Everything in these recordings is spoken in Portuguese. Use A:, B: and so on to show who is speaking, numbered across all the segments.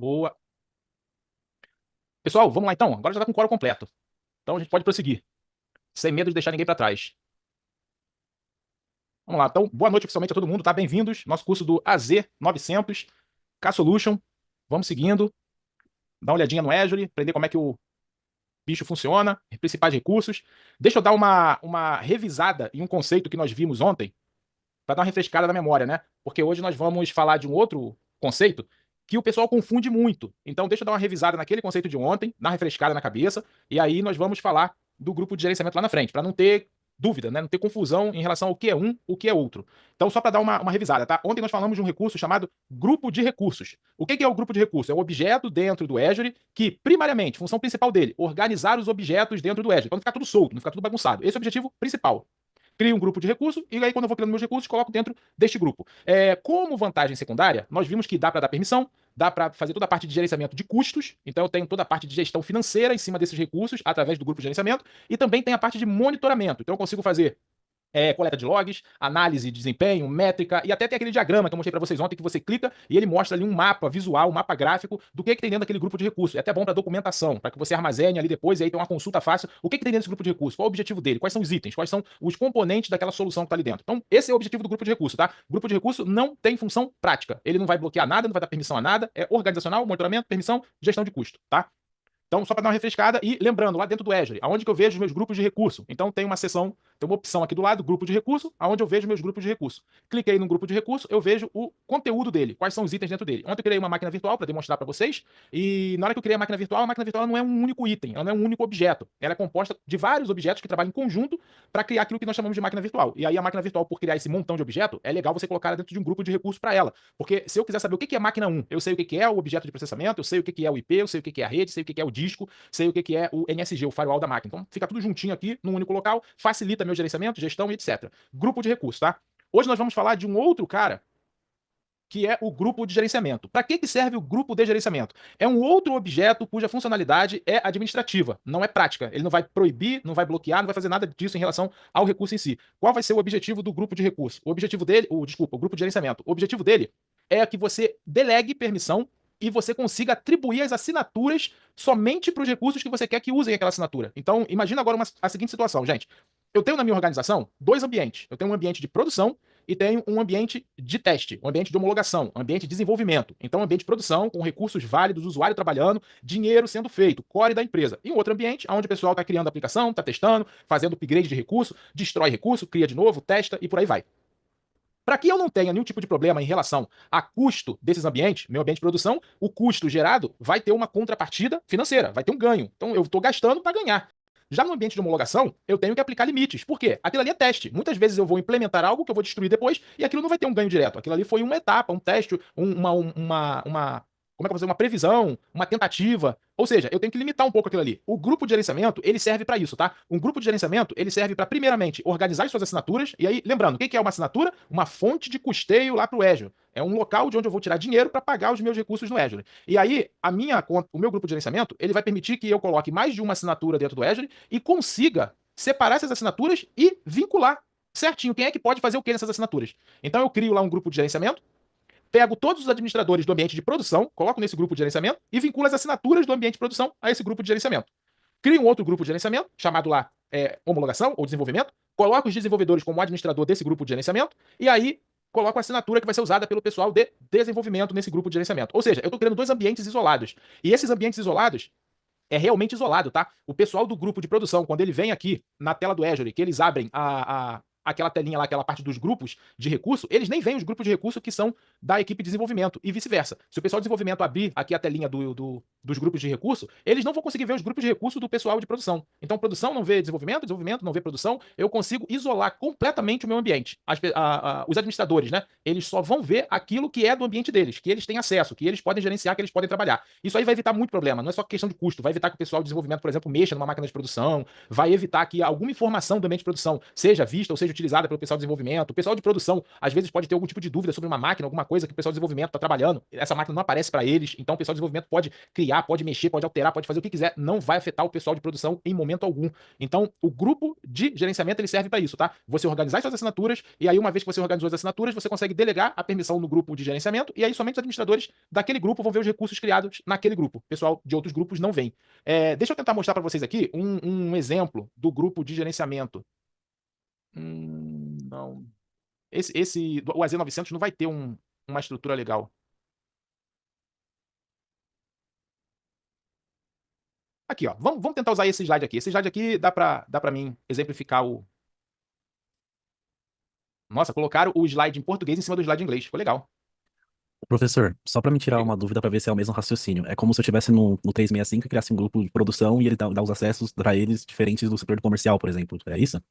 A: Boa. Pessoal, vamos lá então. Agora já está com o quórum completo. Então a gente pode prosseguir, sem medo de deixar ninguém para trás. Vamos lá. Então, boa noite oficialmente a todo mundo, tá? Bem-vindos. Nosso curso do AZ900, K-Solution. Vamos seguindo. Dá uma olhadinha no Azure, aprender como é que o bicho funciona, principais recursos. Deixa eu dar uma revisada em um conceito que nós vimos ontem, para dar uma refrescada na memória, né? Porque hoje nós vamos falar de um outro conceito que o pessoal confunde muito. Então, deixa eu dar uma revisada naquele conceito de ontem, dar uma refrescada na cabeça, e aí nós vamos falar do grupo de gerenciamento lá na frente, para não ter dúvida, né? Não ter confusão em relação ao que é um, o que é outro. Então, só para dar uma revisada, tá? Ontem nós falamos de um recurso chamado grupo de recursos. O que é o grupo de recursos? É um objeto dentro do Azure que, primariamente, função principal dele, organizar os objetos dentro do Azure, para não ficar tudo solto, não ficar tudo bagunçado. Esse é o objetivo principal. Crio um grupo de recursos e aí quando eu vou criando meus recursos, coloco dentro deste grupo. Como vantagem secundária, nós vimos que dá para dar permissão, dá para fazer toda a parte de gerenciamento de custos, então eu tenho toda a parte de gestão financeira em cima desses recursos através do grupo de gerenciamento e também tem a parte de monitoramento. Então eu consigo fazer coleta de logs, análise de desempenho, métrica e até tem aquele diagrama que eu mostrei para vocês ontem que você clica e ele mostra ali um mapa visual, um mapa gráfico do que tem dentro daquele grupo de recursos. É até bom para documentação, para que você armazene ali depois e aí tem uma consulta fácil. O que tem dentro desse grupo de recursos? Qual é o objetivo dele? Quais são os itens? Quais são os componentes daquela solução que está ali dentro? Então, esse é o objetivo do grupo de recursos, tá? O grupo de recurso não tem função prática. Ele não vai bloquear nada, não vai dar permissão a nada. É organizacional, monitoramento, permissão, gestão de custo, tá? Então, só para dar uma refrescada e lembrando, lá dentro do Azure, aonde que eu vejo os meus grupos de recurso. Então, tem uma seção, tem uma opção aqui do lado, grupo de recurso, aonde eu vejo meus grupos de recurso. Cliquei no grupo de recurso, eu vejo o conteúdo dele, quais são os itens dentro dele. Ontem eu criei uma máquina virtual para demonstrar para vocês, e na hora que eu criei a máquina virtual não é um único item, ela não é um único objeto. Ela é composta de vários objetos que trabalham em conjunto para criar aquilo que nós chamamos de máquina virtual. E aí a máquina virtual, por criar esse montão de objeto, é legal você colocar ela dentro de um grupo de recurso para ela. Porque se eu quiser saber o que é máquina 1, eu sei o que é o objeto de processamento, eu sei o que é o IP, eu sei o que é a rede, sei o que é o disco, sei o que é o NSG, o firewall da máquina. Então fica tudo juntinho aqui num único local, facilita meu gerenciamento, gestão e etc. Grupo de recursos, tá? Hoje nós vamos falar de um outro cara que é o grupo de gerenciamento. Para que serve o grupo de gerenciamento? É um outro objeto cuja funcionalidade é administrativa, não é prática. Ele não vai proibir, não vai bloquear, não vai fazer nada disso em relação ao recurso em si. Qual vai ser o objetivo do grupo de recurso? O objetivo dele, o grupo de gerenciamento. O objetivo dele é que você delegue permissão e você consiga atribuir as assinaturas somente para os recursos que você quer que usem aquela assinatura. Então, imagina agora a seguinte situação, gente. Eu tenho na minha organização dois ambientes. Eu tenho um ambiente de produção e tenho um ambiente de teste, um ambiente de homologação, um ambiente de desenvolvimento. Então, um ambiente de produção, com recursos válidos, usuário trabalhando, dinheiro sendo feito, core da empresa. E um outro ambiente onde o pessoal está criando aplicação, está testando, fazendo upgrade de recurso, destrói recurso, cria de novo, testa e por aí vai. Para que eu não tenha nenhum tipo de problema em relação a custo desses ambientes, meu ambiente de produção, o custo gerado vai ter uma contrapartida financeira, vai ter um ganho. Então eu estou gastando para ganhar. Já no ambiente de homologação, eu tenho que aplicar limites. Por quê? Aquilo ali é teste. Muitas vezes eu vou implementar algo que eu vou destruir depois e aquilo não vai ter um ganho direto. Aquilo ali foi uma etapa, um teste, como é que eu vou fazer? Uma previsão, uma tentativa. Ou seja, eu tenho que limitar um pouco aquilo ali. O grupo de gerenciamento, ele serve para isso, tá? Um grupo de gerenciamento, ele serve para, primeiramente, organizar as suas assinaturas. E aí, lembrando, o que é uma assinatura? Uma fonte de custeio lá para o Azure. É um local de onde eu vou tirar dinheiro para pagar os meus recursos no Azure. E aí, o meu grupo de gerenciamento, ele vai permitir que eu coloque mais de uma assinatura dentro do Azure e consiga separar essas assinaturas e vincular certinho quem é que pode fazer o que nessas assinaturas. Então eu crio lá um grupo de gerenciamento, pego todos os administradores do ambiente de produção, coloco nesse grupo de gerenciamento e vinculo as assinaturas do ambiente de produção a esse grupo de gerenciamento. Crio um outro grupo de gerenciamento, chamado lá homologação ou desenvolvimento, coloco os desenvolvedores como administrador desse grupo de gerenciamento e aí coloco a assinatura que vai ser usada pelo pessoal de desenvolvimento nesse grupo de gerenciamento. Ou seja, eu estou criando dois ambientes isolados. E esses ambientes isolados é realmente isolado, tá? O pessoal do grupo de produção, quando ele vem aqui na tela do Azure, que eles abrem aquela telinha lá, aquela parte dos grupos de recurso, eles nem veem os grupos de recurso que são da equipe de desenvolvimento e vice-versa. Se o pessoal de desenvolvimento abrir aqui a telinha dos grupos de recurso, eles não vão conseguir ver os grupos de recurso do pessoal de produção. Então, produção não vê desenvolvimento, desenvolvimento não vê produção. Eu consigo isolar completamente o meu ambiente. Os administradores, né? Eles só vão ver aquilo que é do ambiente deles, que eles têm acesso, que eles podem gerenciar, que eles podem trabalhar. Isso aí vai evitar muito problema. Não é só questão de custo, vai evitar que o pessoal de desenvolvimento, por exemplo, mexa numa máquina de produção, vai evitar que alguma informação do ambiente de produção seja vista ou seja seja utilizada pelo pessoal de desenvolvimento. O pessoal de produção, às vezes, pode ter algum tipo de dúvida sobre uma máquina, alguma coisa que o pessoal de desenvolvimento está trabalhando. Essa máquina não aparece para eles, então o pessoal de desenvolvimento pode criar, pode mexer, pode alterar, pode fazer o que quiser. Não vai afetar o pessoal de produção em momento algum. Então, o grupo de gerenciamento ele serve para isso, tá? Você organizar suas assinaturas, e aí, uma vez que você organizou as assinaturas, você consegue delegar a permissão no grupo de gerenciamento, e aí somente os administradores daquele grupo vão ver os recursos criados naquele grupo. O pessoal de outros grupos não vem. Deixa eu tentar mostrar para vocês aqui um exemplo do grupo de gerenciamento. Não. O AZ900 não vai ter uma estrutura legal. Aqui, ó. Vamos tentar usar esse slide aqui. Esse slide aqui dá pra mim exemplificar o. Nossa, colocaram o slide em português em cima do slide em inglês. Ficou legal.
B: Professor, só para me tirar
A: Diga.
B: uma dúvida para ver se é o mesmo raciocínio. É como se eu estivesse no 365 e criasse um grupo de produção e ele dá os acessos para eles diferentes do setor comercial, por exemplo. É isso?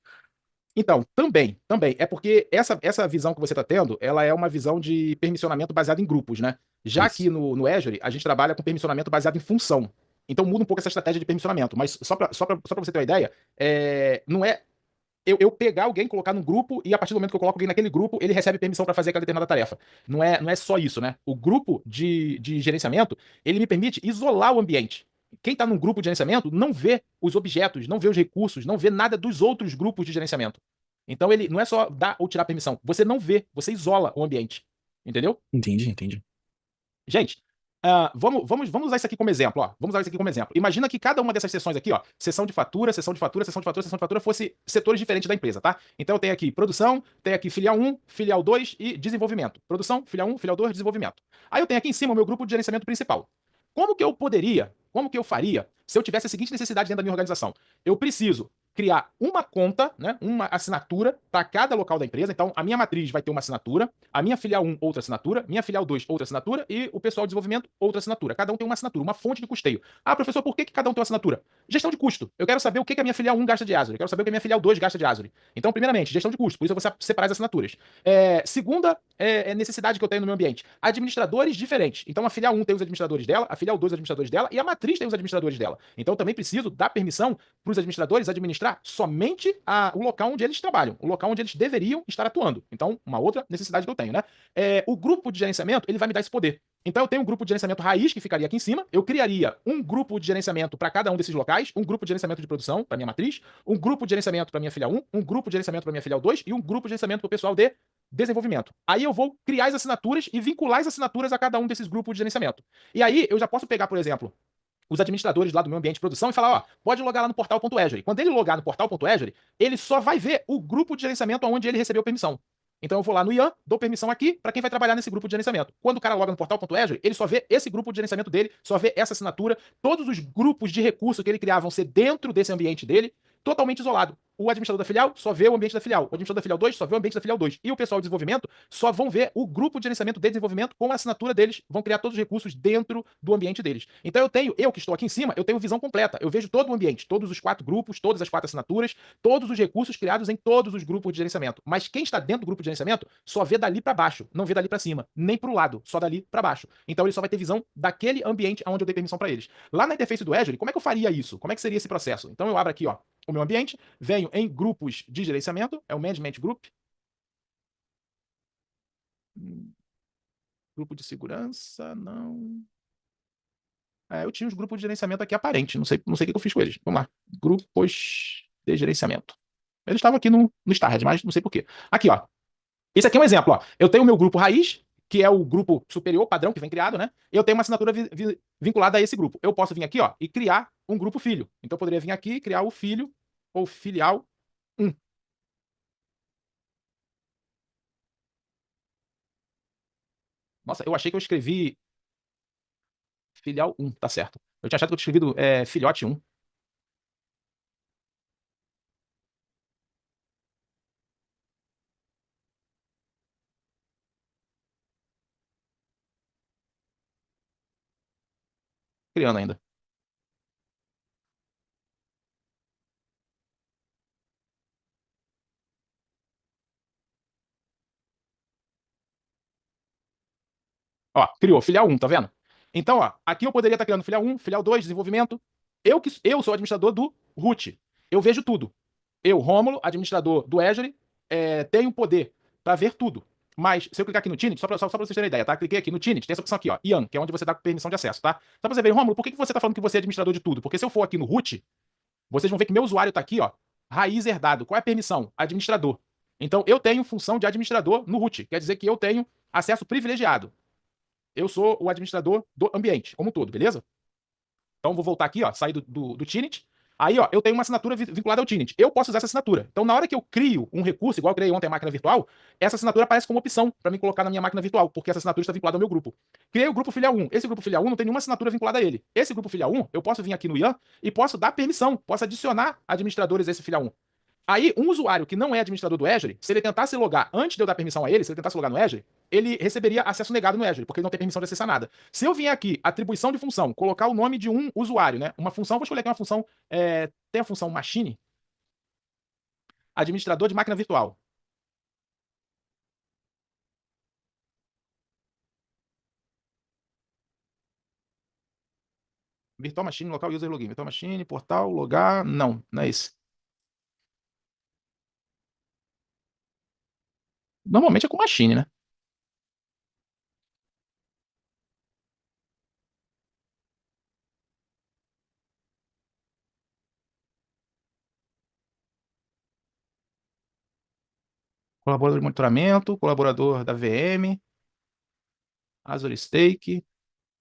A: Então, também. É porque essa visão que você está tendo, ela é uma visão de permissionamento baseado em grupos, né? Já aqui
B: Isso.
A: no Azure, a gente trabalha com permissionamento baseado em função. Então muda um pouco essa estratégia de permissionamento. Mas só pra você ter uma ideia, não é eu pegar alguém, colocar num grupo, e a partir do momento que eu coloco alguém naquele grupo, ele recebe permissão para fazer aquela determinada tarefa. Não é só isso, né? O grupo de gerenciamento, ele me permite isolar o ambiente. Quem está num grupo de gerenciamento não vê os objetos, não vê os recursos, não vê nada dos outros grupos de gerenciamento. Então ele não é só dar ou tirar permissão. Você não vê, você isola o ambiente. Entendeu?
B: Entendi.
A: Gente, vamos usar isso aqui como exemplo, ó. Vamos usar isso aqui como exemplo. Imagina que cada uma dessas seções aqui, ó, seção de fatura, seção de fatura, seção de fatura, seção de fatura, fosse setores diferentes da empresa, tá? Então eu tenho aqui produção, tenho aqui filial 1, filial 2 e desenvolvimento. Produção, filial 1, filial 2, desenvolvimento. Aí eu tenho aqui em cima o meu grupo de gerenciamento principal. Como que eu faria se eu tivesse a seguinte necessidade dentro da minha organização? Eu preciso criar uma conta, né, uma assinatura para cada local da empresa. Então, a minha matriz vai ter uma assinatura, a minha filial 1 outra assinatura, minha filial 2 outra assinatura e o pessoal de desenvolvimento outra assinatura. Cada um tem uma assinatura, uma fonte de custeio. Ah, professor, por que cada um tem uma assinatura? Gestão de custo. Eu quero saber o que a minha filial 1 gasta de Azure. Eu quero saber o que a minha filial 2 gasta de Azure. Então, primeiramente, gestão de custo. Por isso eu vou separar as assinaturas. Segunda necessidade que eu tenho no meu ambiente. Administradores diferentes. Então, a filial 1 tem os administradores dela, a filial 2 os administradores dela e a matriz tem os administradores dela. Então, eu também preciso dar permissão para os administradores administrar somente o local onde eles trabalham, o local onde eles deveriam estar atuando. Então, uma outra necessidade que eu tenho, né? O grupo de gerenciamento, ele vai me dar esse poder. Então, eu tenho um grupo de gerenciamento raiz que ficaria aqui em cima. Eu criaria um grupo de gerenciamento para cada um desses locais, um grupo de gerenciamento de produção para minha matriz, um grupo de gerenciamento para minha filial 1, um grupo de gerenciamento para minha filial 2 e um grupo de gerenciamento para o pessoal de desenvolvimento. Aí eu vou criar as assinaturas e vincular as assinaturas a cada um desses grupos de gerenciamento. E aí eu já posso pegar, por exemplo, os administradores lá do meu ambiente de produção e falar, ó, pode logar lá no portal.azure. Quando ele logar no portal.azure, ele só vai ver o grupo de gerenciamento onde ele recebeu permissão. Então eu vou lá no IAM, dou permissão aqui para quem vai trabalhar nesse grupo de gerenciamento. Quando o cara loga no portal.azure, ele só vê esse grupo de gerenciamento dele, só vê essa assinatura, todos os grupos de recurso que ele criar vão ser dentro desse ambiente dele, totalmente isolado. O administrador da filial só vê o ambiente da filial. O administrador da filial 2 só vê o ambiente da filial 2. E o pessoal de desenvolvimento só vão ver o grupo de gerenciamento de desenvolvimento com a assinatura deles, vão criar todos os recursos dentro do ambiente deles. Então eu que estou aqui em cima, eu tenho visão completa. Eu vejo todo o ambiente, todos os 4 grupos, todas as 4 assinaturas, todos os recursos criados em todos os grupos de gerenciamento. Mas quem está dentro do grupo de gerenciamento só vê dali para baixo, não vê dali para cima, nem para o lado, só dali para baixo. Então ele só vai ter visão daquele ambiente onde eu dei permissão para eles. Lá na interface do Azure, como é que eu faria isso? Como é que seria esse processo? Então eu abro aqui, ó, o meu ambiente, venho em grupos de gerenciamento, é o Management Group. Grupo de segurança, não. Eu tinha os grupos de gerenciamento aqui aparente, não sei o que eu fiz com eles. Vamos lá. Grupos de gerenciamento. Eles estavam aqui no Start, mas não sei por quê. Aqui, ó. Esse aqui é um exemplo, ó. Eu tenho o meu grupo raiz, que é o grupo superior, padrão, que vem criado, né? Eu tenho uma assinatura vinculada a esse grupo. Eu posso vir aqui, ó, e criar um grupo filho. Então eu poderia vir aqui e criar o filho ou filial 1. Nossa, eu achei que eu escrevi filial 1, tá certo. Eu tinha achado que eu tinha escrevido filhote 1. Criando ainda. Ó, criou filial 1, tá vendo? Então, ó, aqui eu poderia estar criando filial 1, filial 2, desenvolvimento. Eu sou administrador do root. Eu vejo tudo. Eu, Rômulo, administrador do Azure, tenho poder para ver tudo. Mas se eu clicar aqui no Tinit, só pra vocês terem ideia, tá? Cliquei aqui no Tinit, tem essa opção aqui, ó, Ian, que é onde você dá permissão de acesso, tá? Só pra você ver, Rômulo, por que você tá falando que você é administrador de tudo? Porque se eu for aqui no root, vocês vão ver que meu usuário tá aqui, ó, raiz herdado. Qual é a permissão? Administrador. Então, eu tenho função de administrador no root. Quer dizer que eu tenho acesso privilegiado. Eu sou o administrador do ambiente, como um todo, beleza? Então, vou voltar aqui, ó, sair do Tinit. Aí, ó, eu tenho uma assinatura vinculada ao Tinit. Eu posso usar essa assinatura. Então, na hora que eu crio um recurso, igual eu criei ontem a máquina virtual, essa assinatura aparece como opção para me colocar na minha máquina virtual, porque essa assinatura está vinculada ao meu grupo. Criei o grupo filial 1. Esse grupo filial 1 não tem nenhuma assinatura vinculada a ele. Esse grupo filial 1, eu posso vir aqui no Ian e posso dar permissão, posso adicionar administradores a esse filial 1. Aí, um usuário que não é administrador do Azure, se ele tentasse logar antes de eu dar permissão a ele, se ele tentasse logar no Azure, ele receberia acesso negado no Azure, porque ele não tem permissão de acessar nada. Se eu vier aqui, atribuição de função, colocar o nome de um usuário, né? Uma função, vou escolher aqui uma função, tem a função machine, administrador de máquina virtual. Virtual machine, local user login. Virtual machine, portal, logar, não é esse. Normalmente é com machine, né? Colaborador de monitoramento, colaborador da VM, Azure Stake,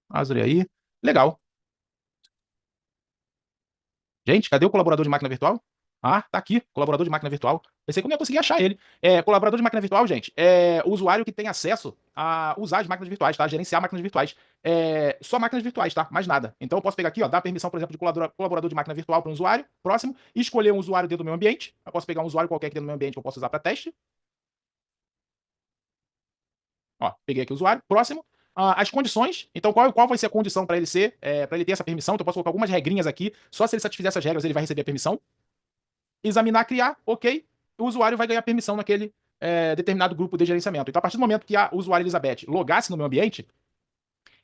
A: Azure aí. Legal. Gente, cadê o colaborador de máquina virtual? Ah, tá aqui, colaborador de máquina virtual. Pensei que eu não ia conseguir achar ele. Colaborador de máquina virtual, gente, é o usuário que tem acesso a usar as máquinas virtuais, tá? Gerenciar máquinas virtuais. Só máquinas virtuais, tá? Mais nada. Então eu posso pegar aqui, ó, dar permissão, por exemplo, de colaborador de máquina virtual para um usuário, próximo, e escolher um usuário dentro do meu ambiente. Eu posso pegar um usuário qualquer aqui dentro do meu ambiente que eu posso usar para teste. Ó, peguei aqui o usuário, próximo. As condições, então qual vai ser a condição para ele ser, para ele ter essa permissão? Então eu posso colocar algumas regrinhas aqui, só se ele satisfizer essas regras ele vai receber a permissão. Examinar, criar, ok, o usuário vai ganhar permissão naquele determinado grupo de gerenciamento. Então, a partir do momento que a usuária Elizabeth logasse no meu ambiente,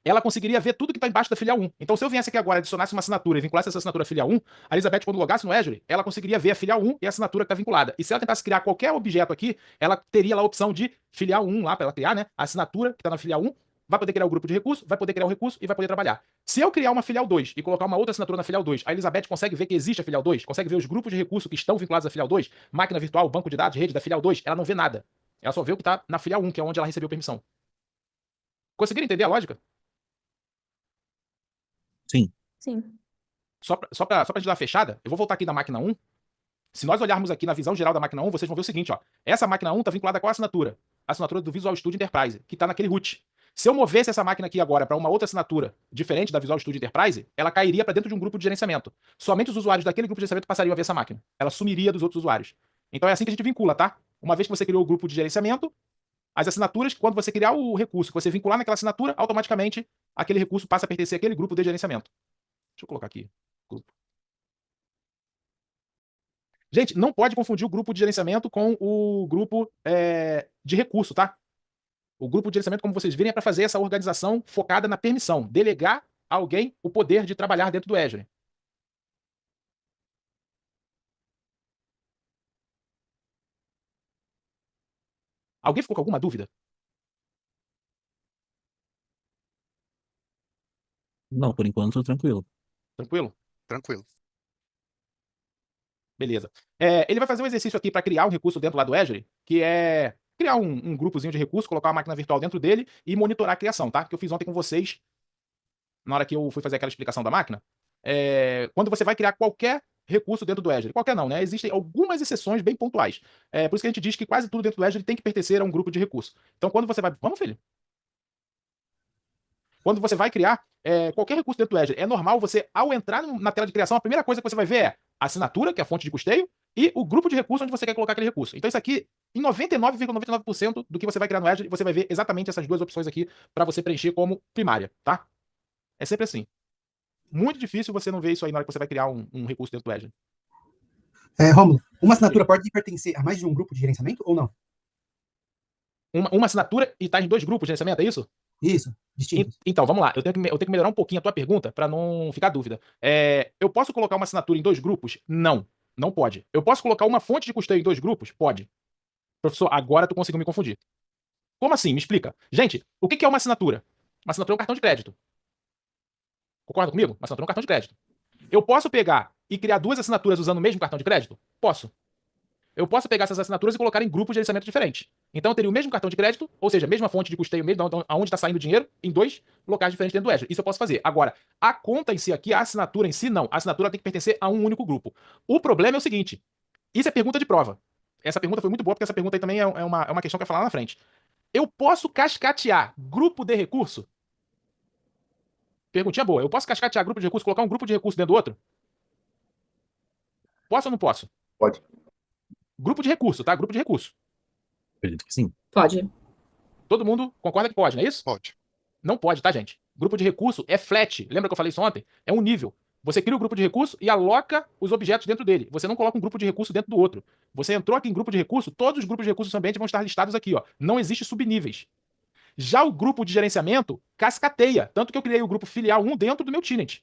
A: ela conseguiria ver tudo que está embaixo da filial 1. Então, se eu viesse aqui agora, adicionasse uma assinatura e vinculasse essa assinatura à filial 1, a Elizabeth, quando logasse no Azure, ela conseguiria ver a filial 1 e a assinatura que está vinculada. E se ela tentasse criar qualquer objeto aqui, ela teria lá a opção de filial 1 lá para ela criar, né? A assinatura que está na filial 1, vai poder criar o grupo de recurso, vai poder criar o recurso e vai poder trabalhar. Se eu criar uma filial 2 e colocar uma outra assinatura na filial 2, a Elizabeth consegue ver que existe a filial 2, consegue ver os grupos de recurso que estão vinculados à filial 2, máquina virtual, banco de dados, rede da filial 2, ela não vê nada. Ela só vê o que está na filial 1, que é onde ela recebeu permissão. Conseguiram entender a lógica?
B: Sim.
C: Sim.
A: Só pra gente dar uma fechada, eu vou voltar aqui na máquina 1. Se nós olharmos aqui na visão geral da máquina 1, vocês vão ver o seguinte, ó. Essa máquina 1 está vinculada com a assinatura? A assinatura do Visual Studio Enterprise, que está naquele root. Se eu movesse essa máquina aqui agora para uma outra assinatura diferente da Visual Studio Enterprise, ela cairia para dentro de um grupo de gerenciamento. Somente os usuários daquele grupo de gerenciamento passariam a ver essa máquina. Ela sumiria dos outros usuários. Então é assim que a gente vincula, tá? Uma vez que você criou o grupo de gerenciamento, as assinaturas, quando você criar o recurso que você vincular naquela assinatura, automaticamente aquele recurso passa a pertencer àquele grupo de gerenciamento. Deixa eu colocar aqui. Grupo. Gente, não pode confundir o grupo de gerenciamento com o grupo de recurso, tá? O grupo de gerenciamento, como vocês virem, é para fazer essa organização focada na permissão. Delegar a alguém o poder de trabalhar dentro do Azure. Alguém ficou com alguma dúvida?
B: Não, por enquanto, tranquilo.
A: Tranquilo?
D: Tranquilo.
A: Beleza. Ele vai fazer um exercício aqui para criar um recurso dentro lá do Azure, que é criar um grupozinho de recursos, colocar uma máquina virtual dentro dele e monitorar a criação, tá? Que eu fiz ontem com vocês, na hora que eu fui fazer aquela explicação da máquina. Quando você vai criar qualquer recurso dentro do Azure, qualquer não, né? Existem algumas exceções bem pontuais. Por isso que a gente diz que quase tudo dentro do Azure tem que pertencer a um grupo de recursos. Então, quando você vai... Vamos, filho? Quando você vai criar qualquer recurso dentro do Azure, é normal você, ao entrar na tela de criação, a primeira coisa que você vai ver é a assinatura, que é a fonte de custeio, e o grupo de recursos onde você quer colocar aquele recurso. Então isso aqui, em 99,99% do que você vai criar no Azure, você vai ver exatamente essas duas opções aqui para você preencher como primária, tá? É sempre assim. Muito difícil você não ver isso aí na hora que você vai criar um recurso dentro do Azure.
E: Rômulo, uma assinatura pode pertencer a mais de um grupo de gerenciamento ou não?
A: Uma assinatura e tá em dois grupos de gerenciamento, é isso?
E: Isso, distintos.
A: Então, vamos lá. Eu tenho que melhorar um pouquinho a tua pergunta para não ficar dúvida. Eu posso colocar uma assinatura em dois grupos? Não, não pode. Eu posso colocar uma fonte de custeio em dois grupos? Pode. Professor, agora tu conseguiu me confundir. Como assim? Me explica. Gente, o que é uma assinatura? Uma assinatura é um cartão de crédito. Concorda comigo? Uma assinatura é um cartão de crédito. Eu posso pegar e criar duas assinaturas usando o mesmo cartão de crédito? Posso. Eu posso pegar essas assinaturas e colocar em grupos de gerenciamento diferentes. Então eu teria o mesmo cartão de crédito, ou seja, a mesma fonte de custeio, mesmo aonde está saindo o dinheiro, em dois locais diferentes dentro do Azure. Isso eu posso fazer. Agora, a conta em si aqui, a assinatura em si, não. A assinatura tem que pertencer a um único grupo. O problema é o seguinte: isso é pergunta de prova. Essa pergunta foi muito boa, porque essa pergunta aí também é uma questão que eu ia falar lá na frente. Eu posso cascatear grupo de recurso? Perguntinha boa. Eu posso cascatear grupo de recurso, colocar um grupo de recurso dentro do outro? Posso ou não posso?
C: Pode.
A: Grupo de recurso, tá? Grupo de recurso.
B: Acredito que sim.
D: Pode.
A: Todo mundo concorda que pode, não é isso?
C: Pode.
A: Não pode, tá, gente? Grupo de recurso é flat. Lembra que eu falei isso ontem? É um nível. Você cria o grupo de recurso e aloca os objetos dentro dele. Você não coloca um grupo de recurso dentro do outro. Você entrou aqui em grupo de recurso, todos os grupos de recursos do ambiente vão estar listados aqui, ó. Não existe subníveis. Já o grupo de gerenciamento cascateia. Tanto que eu criei o grupo filial 1 dentro do meu tenant.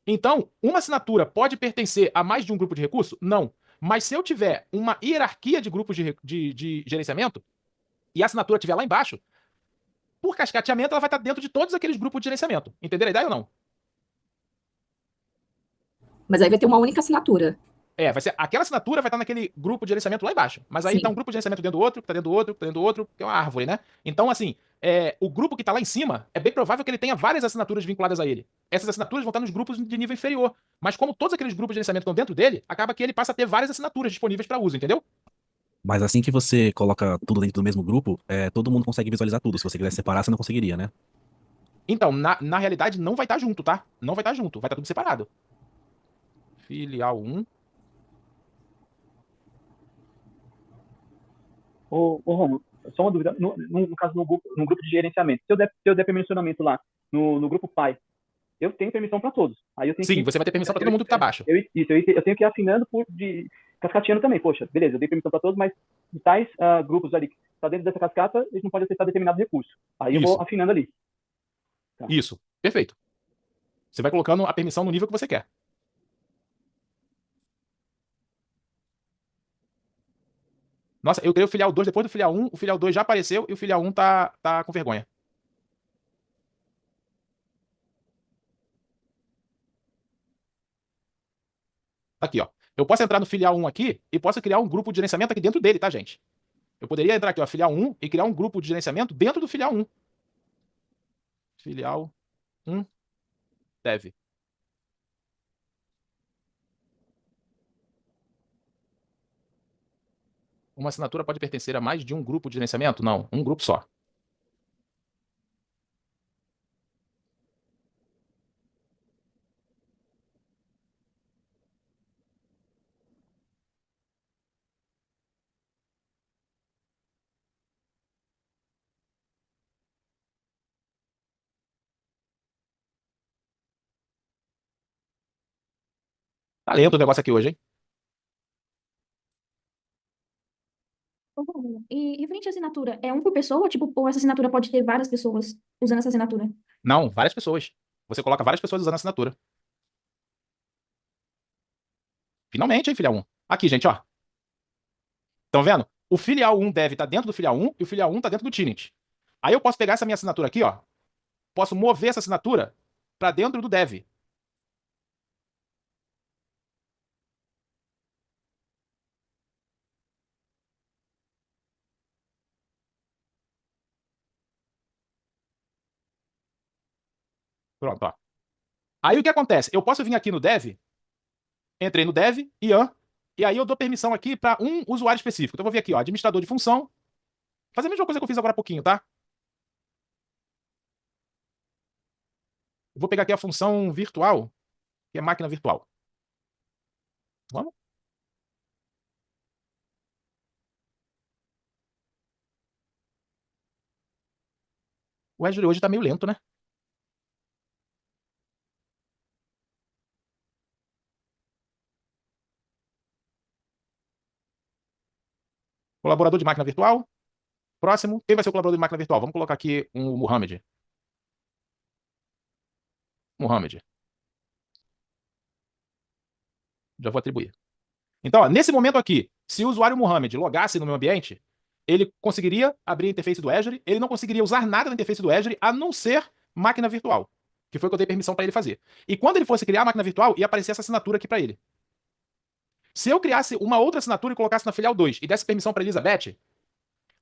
A: Então, uma assinatura pode pertencer a mais de um grupo de recurso? Não. Mas se eu tiver uma hierarquia de grupos de gerenciamento e a assinatura estiver lá embaixo, por cascateamento ela vai estar dentro de todos aqueles grupos de gerenciamento. Entenderam a ideia ou não?
D: Mas aí vai ter uma única assinatura.
A: Vai ser, aquela assinatura vai estar naquele grupo de gerenciamento lá embaixo. Mas aí
D: Sim.
A: tá um grupo de gerenciamento dentro do outro, que tá dentro do outro, que tá dentro do outro, que é uma árvore, né? Então, assim, o grupo que tá lá em cima, é bem provável que ele tenha várias assinaturas vinculadas a ele. Essas assinaturas vão estar nos grupos de nível inferior. Mas como todos aqueles grupos de gerenciamento estão dentro dele, acaba que ele passa a ter várias assinaturas disponíveis para uso, entendeu?
B: Mas assim que você coloca tudo dentro do mesmo grupo, todo mundo consegue visualizar tudo. Se você quiser separar, você não conseguiria, né?
A: Então, na realidade, não vai estar junto, tá? Não vai estar junto, vai estar tudo separado. Filial 1.
F: Romulo, só uma dúvida. No caso, no grupo de gerenciamento, se eu der permissionamento lá no grupo pai, eu tenho permissão para todos. Aí eu tenho
A: Sim, você vai ter permissão para todo mundo que tá abaixo.
F: eu tenho que ir assinando cascateando também. Poxa, beleza, eu dei permissão para todos, mas de tais grupos ali que está dentro dessa cascata, eles não podem acessar determinado recurso. Aí eu vou afinando ali. Tá.
A: Isso, perfeito. Você vai colocando a permissão no nível que você quer. Nossa, eu criei o filial 2 depois do filial 1, o filial 2 já apareceu e o filial 1 tá com vergonha. Tá aqui, ó. Eu posso entrar no filial 1 aqui e posso criar um grupo de gerenciamento aqui dentro dele, tá, gente? Eu poderia entrar aqui, ó, filial 1 e criar um grupo de gerenciamento dentro do filial 1. Filial 1 dev. Uma assinatura pode pertencer a mais de um grupo de gerenciamento? Não, um grupo só. Tá lento o negócio aqui hoje, hein?
G: E referente à assinatura, é um por pessoa, tipo, ou essa assinatura pode ter várias pessoas usando essa assinatura?
A: Não, várias pessoas. Você coloca várias pessoas usando a assinatura. Finalmente, hein, filial 1. Aqui, gente, ó. Estão vendo? O filial 1 deve estar dentro do filial 1 e o filial 1 está dentro do tenant. Aí eu posso pegar essa minha assinatura aqui, ó. Posso mover essa assinatura para dentro do dev. Pronto, ó. Aí o que acontece? Eu posso vir aqui no dev, entrei no dev, Ian, e aí eu dou permissão aqui para um usuário específico. Então eu vou vir aqui, ó, administrador de função. Fazer a mesma coisa que eu fiz agora há pouquinho, tá? Eu vou pegar aqui a função virtual, que é máquina virtual. Vamos? O Azure hoje tá meio lento, né? Colaborador de máquina virtual. Próximo. Quem vai ser o colaborador de máquina virtual? Vamos colocar aqui um Mohamed. Mohamed. Já vou atribuir. Então, ó, nesse momento aqui, se o usuário Mohamed logasse no meu ambiente, ele conseguiria abrir a interface do Azure, ele não conseguiria usar nada da interface do Azure a não ser máquina virtual, que foi o que eu dei permissão para ele fazer. E quando ele fosse criar a máquina virtual, ia aparecer essa assinatura aqui para ele. Se eu criasse uma outra assinatura e colocasse na filial 2 e desse permissão para Elizabeth,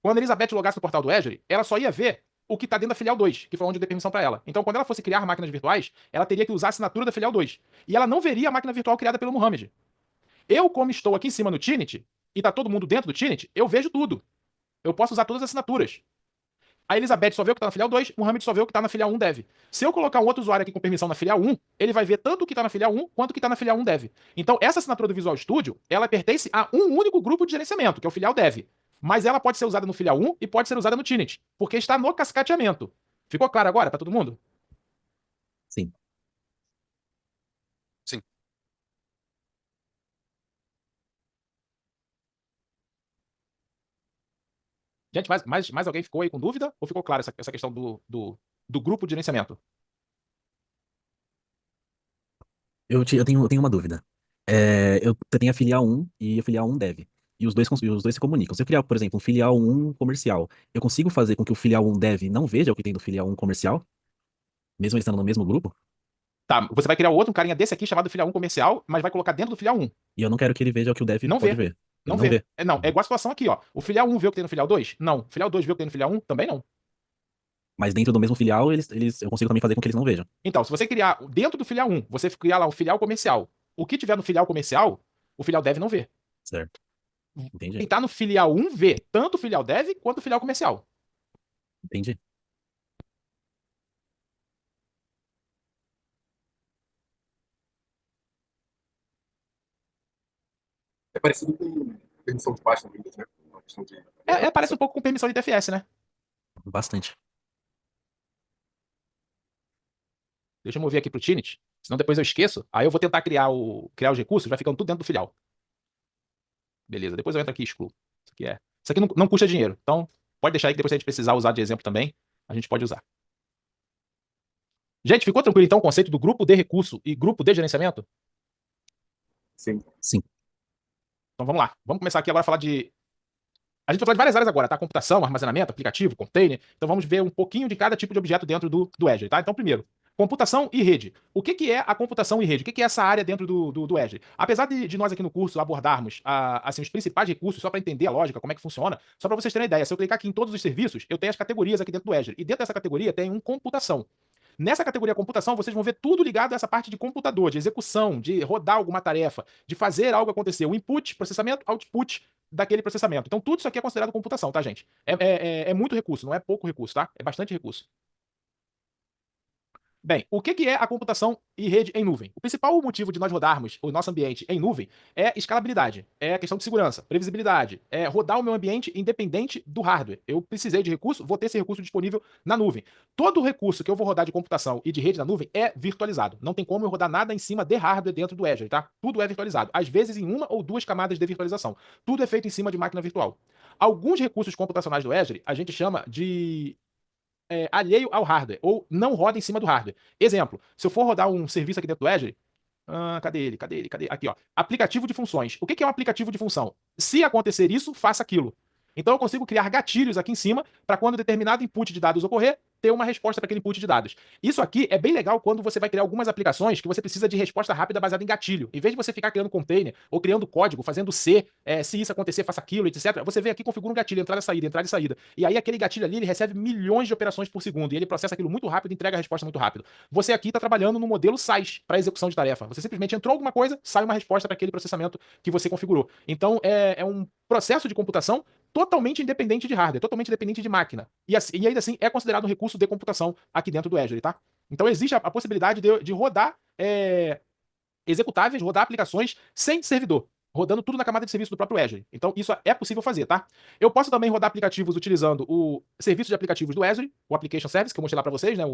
A: quando a Elizabeth logasse no portal do Azure, ela só ia ver o que está dentro da filial 2, que foi onde eu dei permissão para ela. Então, quando ela fosse criar máquinas virtuais, ela teria que usar a assinatura da filial 2. E ela não veria a máquina virtual criada pelo Mohamed. Eu, como estou aqui em cima no Tinit, e está todo mundo dentro do Tinit, eu vejo tudo. Eu posso usar todas as assinaturas. A Elizabeth só vê o que está na filial 2, o Mohamed só vê o que está na filial 1 dev. Se eu colocar um outro usuário aqui com permissão na filial 1, ele vai ver tanto o que está na filial 1 quanto o que está na filial 1 dev. Então, essa assinatura do Visual Studio, ela pertence a um único grupo de gerenciamento, que é o filial dev. Mas ela pode ser usada no filial 1 e pode ser usada no Tinit, porque está no cascateamento. Ficou claro agora para todo mundo?
B: Sim.
A: Sim. Gente, mais alguém ficou aí com dúvida? Ou ficou claro essa questão do grupo de gerenciamento?
B: Eu tenho uma dúvida. Eu tenho a filial 1 e a filial 1 dev. E os dois se comunicam. Se eu criar, por exemplo, um filial 1 comercial, eu consigo fazer com que o filial 1 dev não veja o que tem do filial 1 comercial? Mesmo eles estando no mesmo grupo?
A: Tá, você vai criar outro, um carinha desse aqui chamado filial 1 comercial, mas vai colocar dentro do filial 1.
B: E eu não quero que ele veja o que o dev
A: Não
B: pode
A: vê.
B: ver.
A: Não
B: Ele
A: vê. Não, é igual a situação aqui, ó. O filial 1 vê o que tem no filial 2? Não. O filial 2 vê o que tem no filial 1? Também não.
B: Mas dentro do mesmo filial, eu consigo também fazer com que eles não vejam.
A: Então, se você criar dentro do filial 1, você criar lá um filial comercial, o que tiver no filial comercial, o filial dev não vê.
B: Certo. Entendi.
A: Quem tá no filial 1 vê tanto o filial dev quanto o filial comercial.
B: Entendi.
C: É parecido com permissão de pasta no Windows, né? Uma questão de...
A: Parece um pouco com permissão de TFS, né?
B: Bastante.
A: Deixa eu mover aqui pro Tinit, senão depois eu esqueço. Aí eu vou tentar criar os recursos, vai ficando tudo dentro do filial. Beleza, depois eu entro aqui e excluo. Isso aqui não custa dinheiro, então pode deixar aí que depois se a gente precisar usar de exemplo também, a gente pode usar. Gente, ficou tranquilo então o conceito do grupo de recurso e grupo de gerenciamento?
C: Sim.
B: Sim.
A: Então vamos lá. Vamos começar aqui agora a falar de... A gente vai falar de várias áreas agora, tá? Computação, armazenamento, aplicativo, container. Então vamos ver um pouquinho de cada tipo de objeto dentro do Azure, tá? Então primeiro, computação e rede. O que é a computação e rede? O que é essa área dentro do Azure? Apesar de nós aqui no curso abordarmos assim, os principais recursos, só para entender a lógica, como é que funciona, só para vocês terem uma ideia, se eu clicar aqui em todos os serviços, eu tenho as categorias aqui dentro do Azure. E dentro dessa categoria tem um computação. Nessa categoria computação, vocês vão ver tudo ligado a essa parte de computador, de execução, de rodar alguma tarefa, de fazer algo acontecer. O input, processamento, output daquele processamento. Então, tudo isso aqui é considerado computação, tá, gente? É muito recurso, não é pouco recurso, tá? É bastante recurso. Bem, o que é a computação e rede em nuvem? O principal motivo de nós rodarmos o nosso ambiente em nuvem é escalabilidade, é a questão de segurança, previsibilidade, é rodar o meu ambiente independente do hardware. Eu precisei de recurso, vou ter esse recurso disponível na nuvem. Todo recurso que eu vou rodar de computação e de rede na nuvem é virtualizado. Não tem como eu rodar nada em cima de hardware dentro do Azure, tá? Tudo é virtualizado. Às vezes em uma ou duas camadas de virtualização. Tudo é feito em cima de máquina virtual. Alguns recursos computacionais do Azure a gente chama de alheio ao hardware, ou não roda em cima do hardware. Exemplo, se eu for rodar um serviço aqui dentro do Azure, cadê ele? Aqui, ó. Aplicativo de funções. O que é um aplicativo de função? Se acontecer isso, faça aquilo. Então eu consigo criar gatilhos aqui em cima para quando determinado input de dados ocorrer, ter uma resposta para aquele input de dados. Isso aqui é bem legal quando você vai criar algumas aplicações que você precisa de resposta rápida baseada em gatilho. Em vez de você ficar criando container ou criando código, fazendo C, se isso acontecer, faça aquilo, etc. Você vem aqui e configura um gatilho, entrada e saída. E aí aquele gatilho ali, ele recebe milhões de operações por segundo. E ele processa aquilo muito rápido e entrega a resposta muito rápido. Você aqui está trabalhando no modelo SAIS para execução de tarefa. Você simplesmente entrou alguma coisa, sai uma resposta para aquele processamento que você configurou. Então é um processo de computação totalmente independente de hardware, totalmente independente de máquina. E ainda assim é considerado um recurso de computação aqui dentro do Azure, tá? Então existe a possibilidade de rodar executáveis, rodar aplicações sem servidor, rodando tudo na camada de serviço do próprio Azure. Então isso é possível fazer, tá? Eu posso também rodar aplicativos utilizando o serviço de aplicativos do Azure, o Application Service, que eu mostrei lá para vocês, né?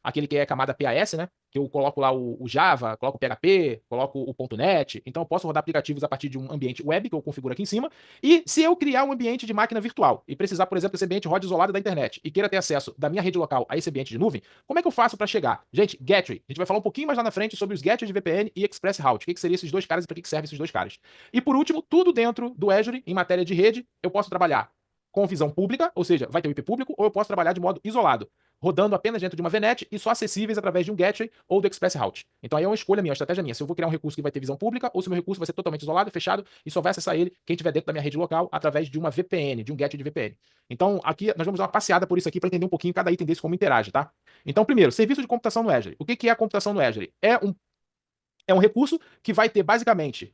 A: Aquele que é a camada PAS, né? Que eu coloco lá o Java, coloco o PHP, coloco o .NET. Então eu posso rodar aplicativos a partir de um ambiente web que eu configuro aqui em cima. E se eu criar um ambiente de máquina virtual e precisar, por exemplo, que esse ambiente rode isolado da internet e queira ter acesso da minha rede local a esse ambiente de nuvem, como é que eu faço para chegar? Gente, Gateway. A gente vai falar um pouquinho mais lá na frente sobre os gateways de VPN e Express Route. O que seriam esses dois caras e para que servem esses dois caras? E por último, tudo dentro do Azure, em matéria de rede, eu posso trabalhar com visão pública, ou seja, vai ter o IP público, ou eu posso trabalhar de modo isolado, rodando apenas dentro de uma VNet e só acessíveis através de um gateway ou do Express Route. Então aí é uma escolha minha, uma estratégia minha. Se eu vou criar um recurso que vai ter visão pública ou se o meu recurso vai ser totalmente isolado, fechado e só vai acessar ele quem estiver dentro da minha rede local através de uma VPN, de um gateway de VPN. Então aqui nós vamos dar uma passeada por isso aqui para entender um pouquinho cada item desse como interage, tá? Então primeiro, serviço de computação no Azure. O que é a computação no Azure? É um recurso que vai ter basicamente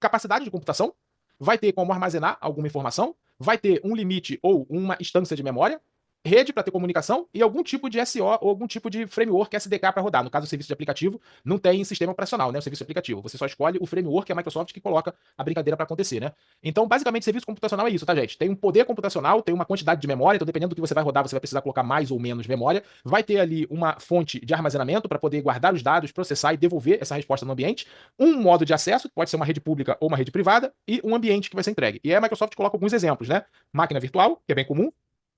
A: capacidade de computação, vai ter como armazenar alguma informação, vai ter um limite ou uma instância de memória, rede para ter comunicação e algum tipo de SO ou algum tipo de framework SDK para rodar. No caso do serviço de aplicativo, não tem sistema operacional, né? O serviço de aplicativo. Você só escolhe o framework que é a Microsoft que coloca a brincadeira para acontecer, né? Então, basicamente, serviço computacional é isso, tá, gente? Tem um poder computacional, tem uma quantidade de memória, então dependendo do que você vai rodar, você vai precisar colocar mais ou menos memória. Vai ter ali uma fonte de armazenamento para poder guardar os dados, processar e devolver essa resposta no ambiente. Um modo de acesso, que pode ser uma rede pública ou uma rede privada, e um ambiente que vai ser entregue. E aí a Microsoft coloca alguns exemplos, né? Máquina virtual, que é bem comum.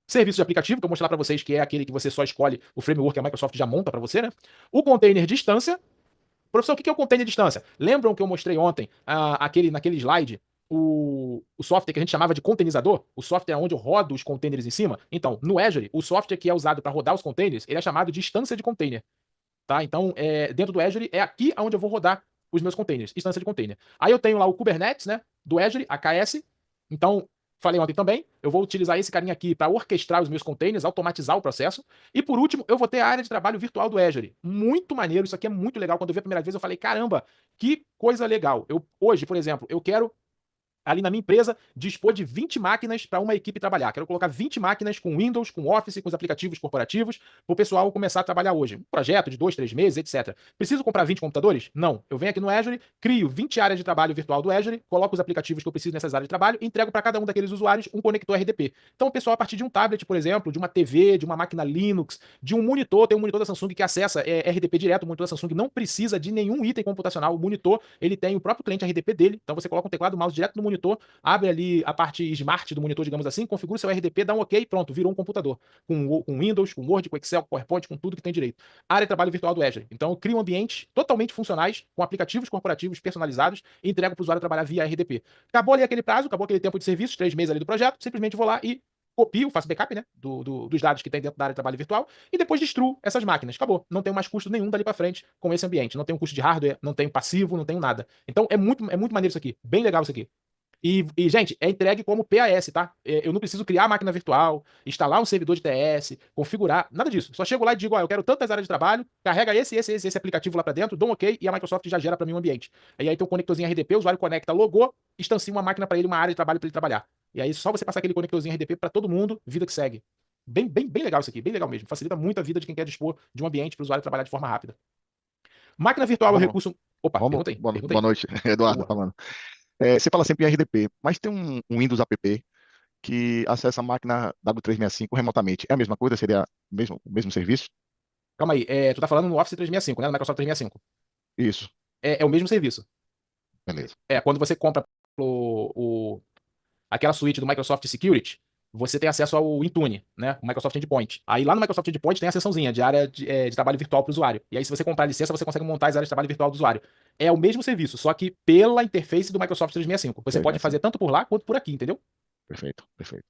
A: Serviço de aplicativo, que eu vou mostrar para vocês que é aquele que você só escolhe o framework que a Microsoft já monta para você, né? O container de instância. Professor, o que é o container de instância? Lembram que eu mostrei ontem, naquele slide, o software que a gente chamava de containerizador? O software onde eu rodo os containers em cima? Então, no Azure, o software que é usado para rodar os containers, ele é chamado de instância de container. Tá? Então, dentro do Azure, é aqui onde eu vou rodar os meus containers, instância de container. Aí eu tenho lá o Kubernetes, né, do Azure, AKS. Então, falei ontem também, eu vou utilizar esse carinha aqui para orquestrar os meus containers, automatizar o processo. E por último, eu vou ter a área de trabalho virtual do Azure. Muito maneiro, isso aqui é muito legal. Quando eu vi a primeira vez, eu falei, caramba, que coisa legal. Hoje, por exemplo, eu quero ali na minha empresa, dispor de 20 máquinas para uma equipe trabalhar. Quero colocar 20 máquinas com Windows, com Office, com os aplicativos corporativos, para o pessoal começar a trabalhar hoje. Um projeto de 2, 3 meses, etc. Preciso comprar 20 computadores? Não. Eu venho aqui no Azure, crio 20 áreas de trabalho virtual do Azure, coloco os aplicativos que eu preciso nessas áreas de trabalho e entrego para cada um daqueles usuários um conector RDP. Então, o pessoal, a partir de um tablet, por exemplo, de uma TV, de uma máquina Linux, de um monitor, tem um monitor da Samsung que acessa RDP direto, o monitor da Samsung não precisa de nenhum item computacional. O monitor, ele tem o próprio cliente RDP dele, então você coloca um teclado, mouse direto no monitor, abre ali a parte smart do monitor, digamos assim, configura o seu RDP, dá um OK, pronto, virou um computador. Com Windows, com Word, com Excel, com PowerPoint, com tudo que tem direito. Área de trabalho virtual do Azure. Então eu crio ambientes totalmente funcionais, com aplicativos corporativos personalizados e entrego para o usuário trabalhar via RDP. Acabou ali aquele prazo, acabou aquele tempo de serviço, 3 meses ali do projeto, simplesmente vou lá e copio, faço backup, né, dos dados que tem dentro da área de trabalho virtual e depois destruo essas máquinas. Acabou. Não tenho mais custo nenhum dali para frente com esse ambiente. Não tenho custo de hardware, não tenho passivo, não tenho nada. Então é muito maneiro isso aqui. Bem legal isso aqui. Gente, é entregue como PAS, tá? Eu não preciso criar a máquina virtual, instalar um servidor de TS, configurar, nada disso. Só chego lá e digo, eu quero tantas áreas de trabalho, carrega esse aplicativo lá para dentro, dou um OK e a Microsoft já gera para mim um ambiente. E aí tem um conectorzinho RDP, o usuário conecta, logou, instancia uma máquina para ele, uma área de trabalho para ele trabalhar. E aí só você passar aquele conectorzinho RDP para todo mundo, vida que segue. Bem legal isso aqui, bem legal mesmo. Facilita muito a vida de quem quer dispor de um ambiente para o usuário trabalhar de forma rápida. Máquina virtual é o
H: Vamos,
A: recurso. Opa,
H: vamos,
A: pergunta aí.
H: boa noite, Eduardo
A: Boa.
H: falando. Você fala sempre em RDP, mas tem um Windows app que acessa a máquina W365 remotamente. É a mesma coisa? Seria o mesmo serviço?
A: Calma aí, tu tá falando no Office 365, né? No Microsoft 365.
H: Isso,
A: É o mesmo serviço.
H: beleza.
A: Quando você compra aquela suíte do Microsoft Security, você tem acesso ao Intune, né? O Microsoft Endpoint. Aí lá no Microsoft Endpoint tem a seçãozinha de área de trabalho virtual para o usuário. E aí, se você comprar a licença, você consegue montar as áreas de trabalho virtual do usuário. É o mesmo serviço, só que pela interface do Microsoft 365. Você pode
H: 365.
A: fazer tanto por lá quanto por aqui, entendeu?
H: Perfeito, perfeito.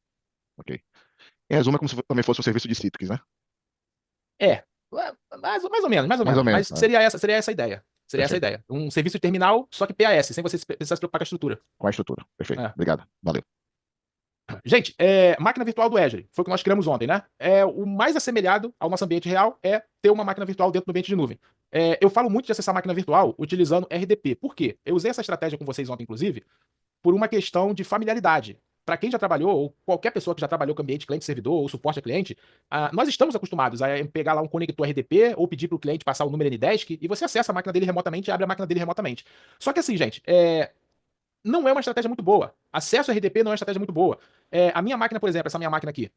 H: Ok. Em resumo, é como se também fosse um serviço de Citrix, né?
A: É, mais ou menos, mais ou
H: Mais ou
A: menos.
H: menos,
A: Mas
H: né?
A: seria essa a ideia. Seria essa a
H: Perfeito.
A: ideia. Um serviço de terminal, só que PAS, sem você precisar se preocupar com a estrutura.
H: Com a estrutura. Perfeito.
A: É.
H: Obrigado. Valeu.
A: Gente, máquina virtual do Azure, foi o que nós criamos ontem, né? O mais assemelhado ao nosso ambiente real é ter uma máquina virtual dentro do ambiente de nuvem. Eu falo muito de acessar a máquina virtual utilizando RDP. Por quê? Eu usei essa estratégia com vocês ontem, inclusive, por uma questão de familiaridade. Para quem já trabalhou, ou qualquer pessoa que já trabalhou com ambiente cliente-servidor ou suporte a cliente, nós estamos acostumados a pegar lá um conector RDP ou pedir para o cliente passar o número Ndesk e você acessa a máquina dele remotamente e abre a máquina dele remotamente. Só que assim, gente, não é uma estratégia muito boa. Acesso a RDP não é uma estratégia muito boa. A minha máquina, por exemplo, essa minha máquina aqui,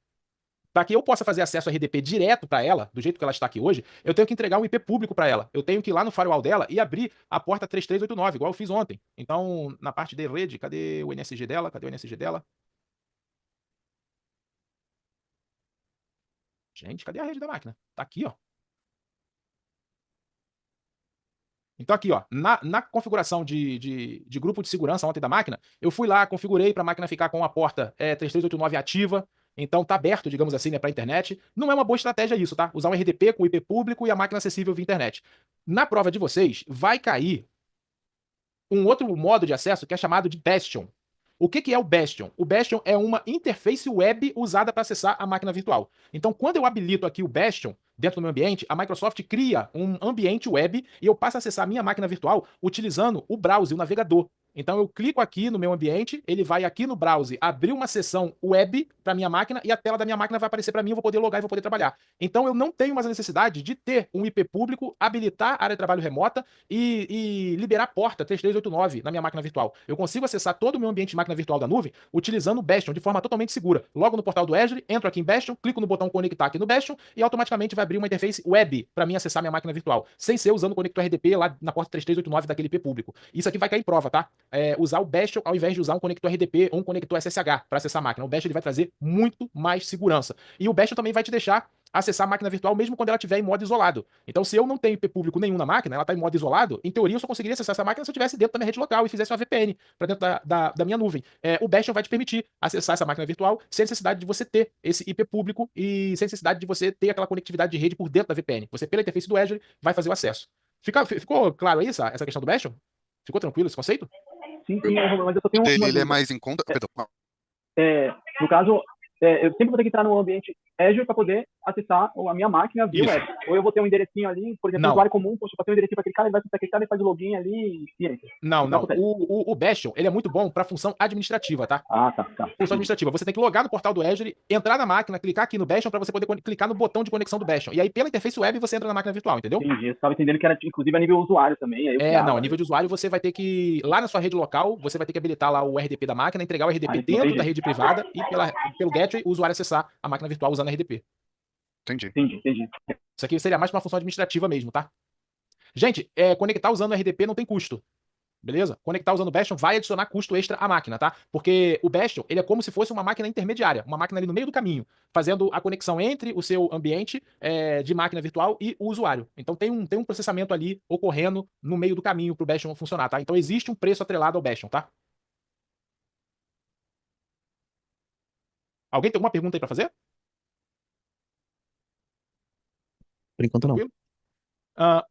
A: para que eu possa fazer acesso a RDP direto para ela, do jeito que ela está aqui hoje, eu tenho que entregar um IP público para ela. Eu tenho que ir lá no firewall dela e abrir a porta 3389, igual eu fiz ontem. Então, na parte de rede, cadê o NSG dela? Cadê o NSG dela? Gente, cadê a rede da máquina? Tá aqui, ó. Então aqui, ó, na configuração de grupo de segurança ontem da máquina, eu fui lá, configurei para a máquina ficar com a porta 3389 ativa, então tá aberto, digamos assim, né, para a internet. Não é uma boa estratégia isso, tá? Usar um RDP com IP público e a máquina acessível via internet. Na prova de vocês, vai cair um outro modo de acesso que é chamado de Bastion. O que é o Bastion? O Bastion é uma interface web usada para acessar a máquina virtual. Então, quando eu habilito aqui o Bastion dentro do meu ambiente, a Microsoft cria um ambiente web e eu passo a acessar a minha máquina virtual utilizando o browser, o navegador. Então, eu clico aqui no meu ambiente, ele vai aqui no browser abrir uma seção web para minha máquina e a tela da minha máquina vai aparecer para mim, eu vou poder logar e vou poder trabalhar. Então, eu não tenho mais a necessidade de ter um IP público, habilitar a área de trabalho remota e liberar a porta 3389 na minha máquina virtual. Eu consigo acessar todo o meu ambiente de máquina virtual da nuvem utilizando o Bastion de forma totalmente segura. Logo no portal do Azure, entro aqui em Bastion, clico no botão conectar aqui no Bastion e automaticamente vai abrir uma interface web para mim acessar minha máquina virtual, sem ser usando o conector RDP lá na porta 3389 daquele IP público. Isso aqui vai cair em prova, tá? Usar o Bastion ao invés de usar um conector RDP ou um conector SSH para acessar a máquina. O Bastion ele vai trazer muito mais segurança. E o Bastion também vai te deixar acessar a máquina virtual mesmo quando ela estiver em modo isolado. Então, se eu não tenho IP público nenhum na máquina, ela está em modo isolado, em teoria eu só conseguiria acessar essa máquina se eu estivesse dentro da minha rede local e fizesse uma VPN para dentro da minha nuvem. O Bastion vai te permitir acessar essa máquina virtual sem necessidade de você ter esse IP público e sem necessidade de você ter aquela conectividade de rede por dentro da VPN. Você, pela interface do Azure, vai fazer o acesso. Ficou claro aí essa questão do Bastion? Ficou tranquilo esse conceito?
F: Sim, mas eu só tenho uma
I: Ele é
F: dúvida.
I: mais em conta. Perdão.
F: No caso, eu sempre vou ter que entrar no ambiente Azure para poder acessar a minha máquina via
A: Isso.
F: web. Ou eu vou ter um enderecinho ali, por exemplo,
A: Não.
F: um usuário comum, poxa, para ter um enderecinho para aquele cara, ele vai acessar aquele cara, ele faz o login ali e entra.
A: Não.
F: acontece.
A: O Bastion, ele é muito bom para função administrativa, tá?
F: Ah, tá.
A: Função administrativa. Você tem que logar no portal do Azure, entrar na máquina, clicar aqui no Bastion para você poder clicar no botão de conexão do Bastion. E aí, pela interface web, você entra na máquina virtual, entendeu?
F: Entendi. Eu estava entendendo que era, inclusive, a nível usuário também. Aí eu
A: Não, a
F: né?
A: nível de usuário você vai ter que, lá na sua rede local, você vai ter que habilitar lá o RDP da máquina, entregar o RDP dentro
F: entendi.
A: da rede privada e pelo gateway o usuário acessar a máquina virtual usando RDP.
I: Entendi.
F: Entendi.
A: Isso aqui seria mais pra uma função administrativa mesmo, tá? Gente, conectar usando o RDP não tem custo. Beleza? Conectar usando o Bastion vai adicionar custo extra à máquina, tá? Porque o Bastion, ele é como se fosse uma máquina intermediária, uma máquina ali no meio do caminho, fazendo a conexão entre o seu ambiente de máquina virtual e o usuário. Então tem um processamento ali ocorrendo no meio do caminho pro Bastion funcionar, tá? Então existe um preço atrelado ao Bastion, tá? Alguém tem alguma pergunta aí pra fazer?
B: Por enquanto não.
A: Tranquilo?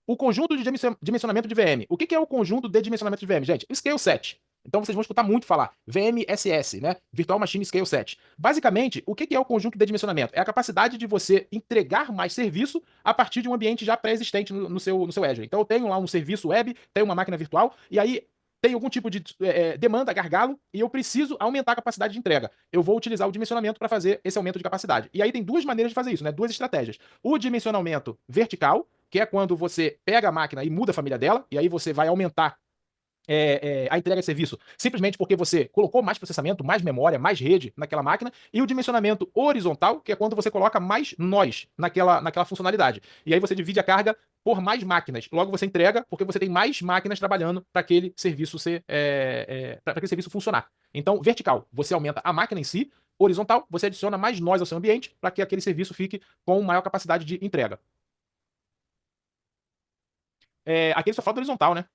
A: O conjunto de dimensionamento de VM. O que é o conjunto de dimensionamento de VM, gente? Scale Set. Então vocês vão escutar muito falar. VMSS, né? Virtual Machine Scale Set. Basicamente, o que é o conjunto de dimensionamento? É a capacidade de você entregar mais serviço a partir de um ambiente já pré-existente no seu Azure. Então eu tenho lá um serviço web, tenho uma máquina virtual, e aí tem algum tipo de demanda, gargalo, e eu preciso aumentar a capacidade de entrega. Eu vou utilizar o dimensionamento para fazer esse aumento de capacidade. E aí tem duas maneiras de fazer isso, né? Duas estratégias. O dimensionamento vertical, que é quando você pega a máquina e muda a família dela, e aí você vai aumentar a entrega de serviço simplesmente porque você colocou mais processamento, mais memória, mais rede naquela máquina, e o dimensionamento horizontal, que é quando você coloca mais nós naquela funcionalidade. E aí você divide a carga por mais máquinas. Logo você entrega porque você tem mais máquinas trabalhando para aquele serviço para aquele serviço funcionar. Então, vertical, você aumenta a máquina em si. Horizontal, você adiciona mais nós ao seu ambiente para que aquele serviço fique com maior capacidade de entrega. Aqui só falta horizontal, né?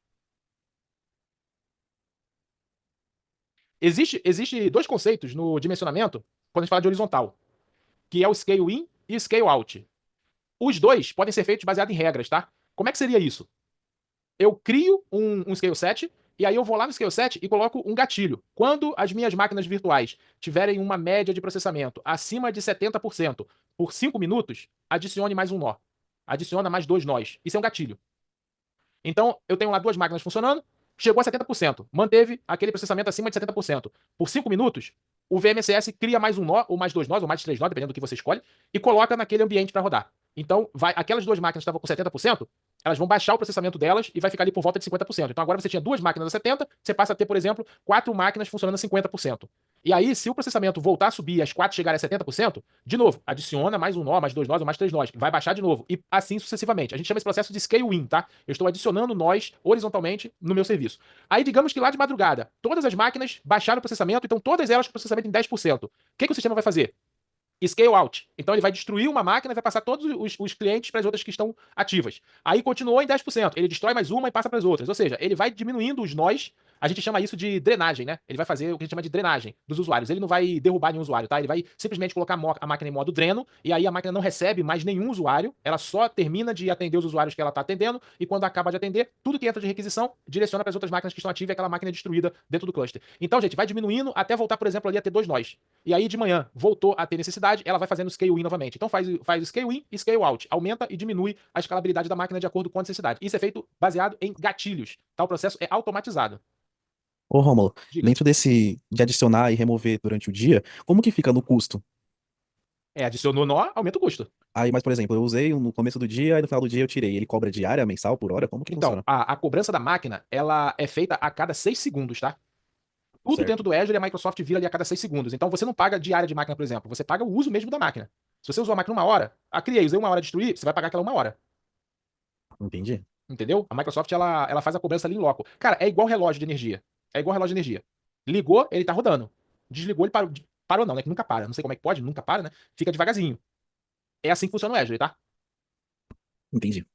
A: Existe dois conceitos no dimensionamento quando a gente fala de horizontal, que é o scale in e o scale out. Os dois podem ser feitos baseado em regras, tá? Como é que seria isso? Eu crio um scale set e aí eu vou lá no scale set e coloco um gatilho. Quando as minhas máquinas virtuais tiverem uma média de processamento acima de 70% por 5 minutos, adicione mais um nó. Adiciona mais 2 nós. Isso é um gatilho. Então, eu tenho lá duas máquinas funcionando, chegou a 70%, manteve aquele processamento acima de 70%. Por 5 minutos, o VMSS cria mais um nó, ou mais 2 nós, ou mais 3 nós, dependendo do que você escolhe, e coloca naquele ambiente para rodar. Então, aquelas duas máquinas que estavam com 70%, elas vão baixar o processamento delas e vai ficar ali por volta de 50%. Então agora você tinha duas máquinas a 70%, você passa a ter, por exemplo, 4 máquinas funcionando a 50%. E aí, se o processamento voltar a subir e as 4 chegarem a 70%, de novo, adiciona mais um nó, mais 2 nós ou mais 3 nós, vai baixar de novo. E assim sucessivamente. A gente chama esse processo de scale in, tá? Eu estou adicionando nós horizontalmente no meu serviço. Aí, digamos que lá de madrugada, todas as máquinas baixaram o processamento, então todas elas com processamento em 10%. O que o sistema vai fazer? scale out. Então ele vai destruir uma máquina e vai passar todos os clientes para as outras que estão ativas. Aí continuou em 10%. Ele destrói mais uma e passa para as outras. Ou seja, ele vai diminuindo os nós. A gente chama isso de drenagem, né? Ele vai fazer o que a gente chama de drenagem dos usuários. Ele não vai derrubar nenhum usuário, tá? Ele vai simplesmente colocar a máquina em modo dreno e aí a máquina não recebe mais nenhum usuário. Ela só termina de atender os usuários que ela está atendendo e quando acaba de atender, tudo que entra de requisição direciona para as outras máquinas que estão ativas e aquela máquina é destruída dentro do cluster. Então, gente, vai diminuindo até voltar, por exemplo, ali a ter 2 nós. E aí de manhã voltou a ter necessidade, ela vai fazendo scale in novamente. Então faz o scale in e scale out. Aumenta e diminui a escalabilidade da máquina de acordo com a necessidade. Isso é feito baseado em gatilhos. Tá? O processo é automatizado.
B: Ô, Rômulo,
A: Diga.
B: dentro desse de adicionar e remover durante o dia, como que fica no custo?
A: Adicionou nó, aumenta o custo.
B: Aí, mas, por exemplo, eu usei no começo do dia e no final do dia eu tirei. Ele cobra diária, mensal, por hora? Como que
A: Então,
B: funciona?
A: a cobrança da máquina, ela é feita a cada 6 segundos, tá? Tudo
B: Certo.
A: dentro do Azure, a Microsoft vira ali a cada 6 segundos. Então você não paga diária de máquina, por exemplo. Você paga o uso mesmo da máquina. Se você usou a máquina 1 hora, criei, usei 1 hora de destruir, você vai pagar aquela 1 hora.
B: Entendi.
A: Entendeu? A Microsoft, ela faz a cobrança ali em loco. Cara, é igual relógio de energia. É igual relógio de energia. Ligou, ele tá rodando. Desligou, ele parou. Parou não, né? Que nunca para. Não sei como é que pode, nunca para, né? Fica devagarzinho. É assim que funciona o Azure, tá?
B: Entendi.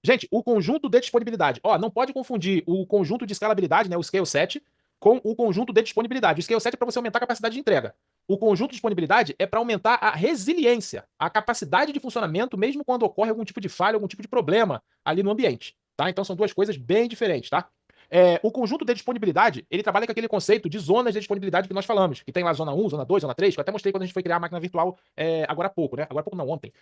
A: Gente, o conjunto de disponibilidade. Ó, não pode confundir o conjunto de escalabilidade, né, o Scale Set, com o conjunto de disponibilidade. O Scale Set é para você aumentar a capacidade de entrega. O conjunto de disponibilidade é para aumentar a resiliência, a capacidade de funcionamento, mesmo quando ocorre algum tipo de falha, algum tipo de problema ali no ambiente, tá? Então são duas coisas bem diferentes, tá? O conjunto de disponibilidade, ele trabalha com aquele conceito de zonas de disponibilidade que nós falamos, que tem lá zona 1, zona 2, zona 3, que eu até mostrei quando a gente foi criar a máquina virtual agora há pouco, né? Agora há pouco não, ontem.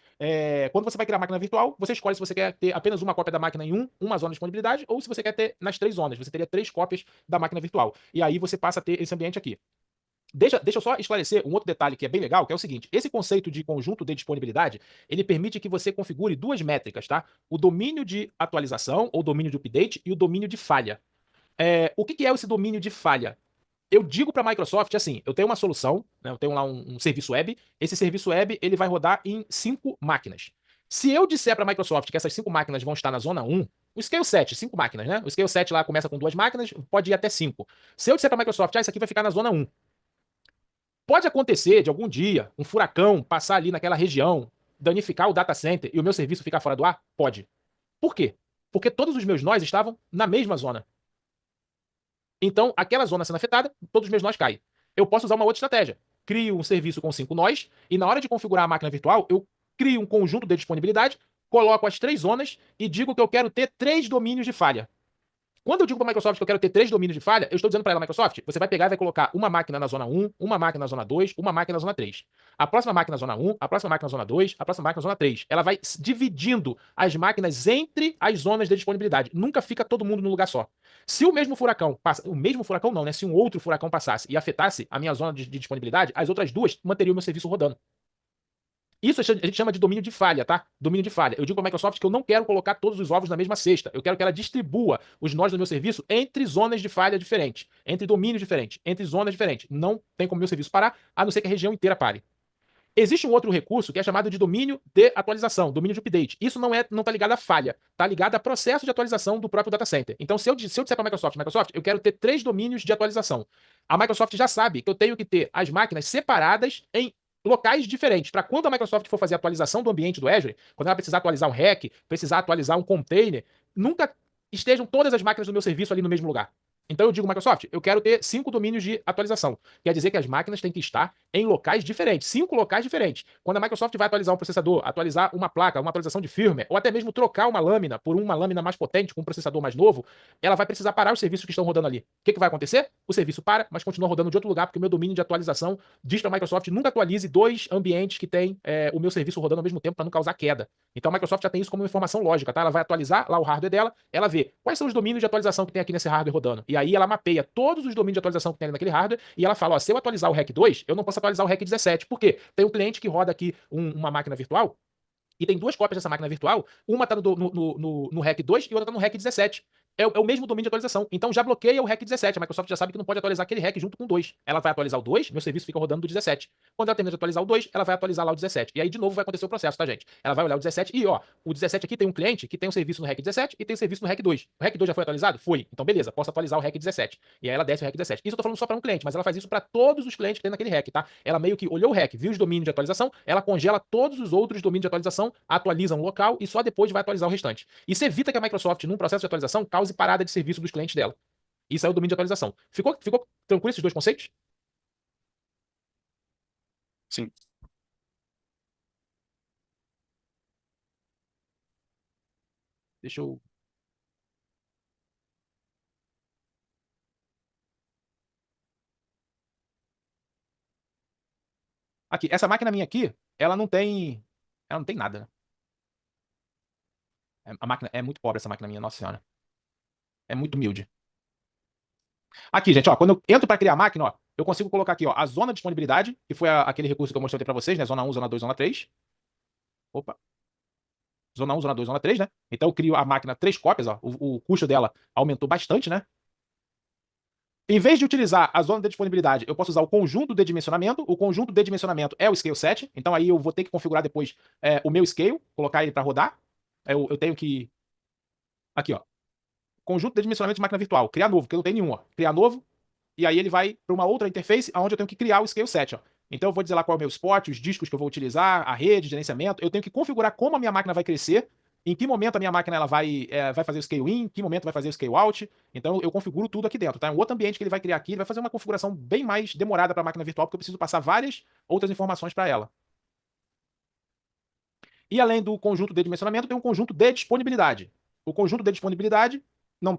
A: Quando você vai criar a máquina virtual, você escolhe se você quer ter apenas uma cópia da máquina em uma zona de disponibilidade ou se você quer ter nas 3 zonas. Você teria 3 cópias da máquina virtual. E aí você passa a ter esse ambiente aqui. Deixa eu só esclarecer um outro detalhe que é bem legal, que é o seguinte: esse conceito de conjunto de disponibilidade, ele permite que você configure 2 métricas, tá? O domínio de atualização, ou domínio de update, e o domínio de falha. O que é esse domínio de falha? Eu digo para a Microsoft assim, eu tenho uma solução, né, eu tenho lá um serviço web, esse serviço web ele vai rodar em 5 máquinas. Se eu disser para a Microsoft que essas 5 máquinas vão estar na zona 1, o Scale 7, 5 máquinas, né? O Scale 7 lá começa com 2 máquinas, pode ir até 5. Se eu disser para a Microsoft, isso aqui vai ficar na zona 1, pode acontecer de algum dia um furacão passar ali naquela região, danificar o data center e o meu serviço ficar fora do ar? Pode. Por quê? Porque todos os meus nós estavam na mesma zona. Então, aquela zona sendo afetada, todos os meus nós caem. Eu posso usar uma outra estratégia. Crio um serviço com 5 nós e na hora de configurar a máquina virtual, eu crio um conjunto de disponibilidade, coloco as 3 zonas e digo que eu quero ter 3 domínios de falha. Quando eu digo para a Microsoft que eu quero ter 3 domínios de falha, eu estou dizendo para ela, Microsoft, você vai pegar e vai colocar uma máquina na zona 1, uma máquina na zona 2, uma máquina na zona 3. A próxima máquina na zona 1, a próxima máquina na zona 2, a próxima máquina na zona 3. Ela vai dividindo as máquinas entre as zonas de disponibilidade. Nunca fica todo mundo num lugar só. Se o mesmo furacão passa, o mesmo furacão não, né? Se um outro furacão passasse e afetasse a minha zona de disponibilidade, as outras duas manteriam o meu serviço rodando. Isso a gente chama de domínio de falha, tá? Domínio de falha. Eu digo para a Microsoft que eu não quero colocar todos os ovos na mesma cesta. Eu quero que ela distribua os nós do meu serviço entre zonas de falha diferentes, entre domínios diferentes, entre zonas diferentes. Não tem como meu serviço parar, a não ser que a região inteira pare. Existe um outro recurso que é chamado de domínio de atualização, domínio de update. Isso não está ligado à falha, está ligado a processo de atualização do próprio data center. Então, se eu disser para a Microsoft, eu quero ter 3 domínios de atualização. A Microsoft já sabe que eu tenho que ter as máquinas separadas em locais diferentes, para quando a Microsoft for fazer a atualização do ambiente do Azure, quando ela precisar atualizar um rack, precisar atualizar um container, nunca estejam todas as máquinas do meu serviço ali no mesmo lugar. Então eu digo, Microsoft, eu quero ter 5 domínios de atualização. Quer dizer que as máquinas têm que estar em locais diferentes, 5 locais diferentes. Quando a Microsoft vai atualizar um processador, atualizar uma placa, uma atualização de firmware, ou até mesmo trocar uma lâmina por uma lâmina mais potente, com um processador mais novo, ela vai precisar parar os serviços que estão rodando ali. O que vai acontecer? O serviço para, mas continua rodando de outro lugar, porque o meu domínio de atualização diz para a Microsoft nunca atualize 2 ambientes que tem o meu serviço rodando ao mesmo tempo para não causar queda. Então a Microsoft já tem isso como uma informação lógica, tá? Ela vai atualizar lá o hardware dela, ela vê quais são os domínios de atualização que tem aqui nesse hardware rodando. E aí ela mapeia todos os domínios de atualização que tem ali naquele hardware e ela fala, ó, se eu atualizar o REC 2, eu não posso atualizar o REC 17. Por quê? Tem um cliente que roda aqui uma máquina virtual e tem 2 cópias dessa máquina virtual, uma está no REC 2 e outra está no REC 17. é o mesmo domínio de atualização. Então já bloqueia o REC 17. A Microsoft já sabe que não pode atualizar aquele REC junto com o 2. Ela vai atualizar o 2, meu serviço fica rodando do 17. Quando ela termina de atualizar o 2, ela vai atualizar lá o 17. E aí, de novo, vai acontecer o processo, tá, gente? Ela vai olhar o 17 e, ó, o 17 aqui tem um cliente que tem um serviço no REC 17 e tem um serviço no REC 2. O REC 2 já foi atualizado? Foi. Então, beleza, posso atualizar o REC 17. E aí ela desce o REC 17. Isso eu tô falando só para um cliente, mas ela faz isso para todos os clientes que tem naquele REC, tá? Ela meio que olhou o REC, viu os domínios de atualização, ela congela todos os outros domínios de atualização, atualiza um local e só depois vai atualizar o restante. Isso evita que a Microsoft, num processo de atualização, cause parada de serviço dos clientes dela. Isso é o domínio de atualização. Ficou tranquilo esses dois conceitos?
C: Sim.
A: Deixa eu... Aqui, essa máquina minha aqui, ela não tem nada, né? A máquina é muito pobre, essa máquina minha, nossa senhora. É muito humilde. Aqui, gente, ó, quando eu entro para criar a máquina, ó, eu consigo colocar aqui, ó, a zona de disponibilidade, que foi aquele recurso que eu mostrei para vocês, né? Zona 1, zona 2, zona 3. Opa. Zona 1, zona 2, zona 3, né? Então eu crio a máquina 3 cópias, ó. O custo dela aumentou bastante, né? Em vez de utilizar a zona de disponibilidade, eu posso usar o conjunto de dimensionamento. O conjunto de dimensionamento é o scale set. Então aí eu vou ter que configurar depois o meu scale, colocar ele para rodar. Eu tenho que... Aqui, ó. Conjunto de dimensionamento de máquina virtual. Criar novo, porque eu não tenho nenhum, ó. Criar novo. E aí ele vai para uma outra interface, onde eu tenho que criar o scale set, ó. Então eu vou dizer lá qual é o meu spot, os discos que eu vou utilizar, a rede, gerenciamento. Eu tenho que configurar como a minha máquina vai crescer, em que momento a minha máquina ela vai fazer o scale in, em que momento vai fazer o scale out. Então eu configuro tudo aqui dentro, tá? É um outro ambiente que ele vai criar aqui, ele vai fazer uma configuração bem mais demorada para a máquina virtual, porque eu preciso passar várias outras informações para ela. E além do conjunto de dimensionamento, tem um conjunto de disponibilidade. O conjunto de disponibilidade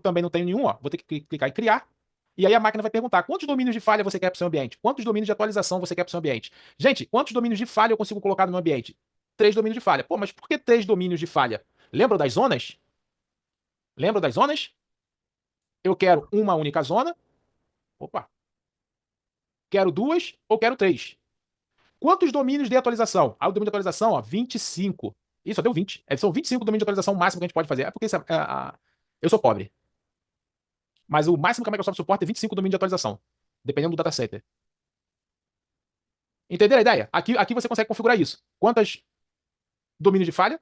A: também não tenho nenhum, ó. Vou ter que clicar em criar. E aí a máquina vai perguntar quantos domínios de falha você quer para o seu ambiente? Quantos domínios de atualização você quer para o seu ambiente? Gente, quantos domínios de falha eu consigo colocar no meu ambiente? 3 domínios de falha. Pô, mas por que 3 domínios de falha? Lembra das zonas? Lembra das zonas? Eu quero uma única zona. Opa. Quero duas ou quero três? Quantos domínios de atualização? Ah, o domínio de atualização, ó, 25. Ih, só deu 20. São 25 domínios de atualização máximo que a gente pode fazer. É porque eu sou pobre. Mas o máximo que a Microsoft suporta é 25 domínios de atualização, dependendo do data center. Entenderam a ideia? Aqui você consegue configurar isso. Quantos domínios de falha?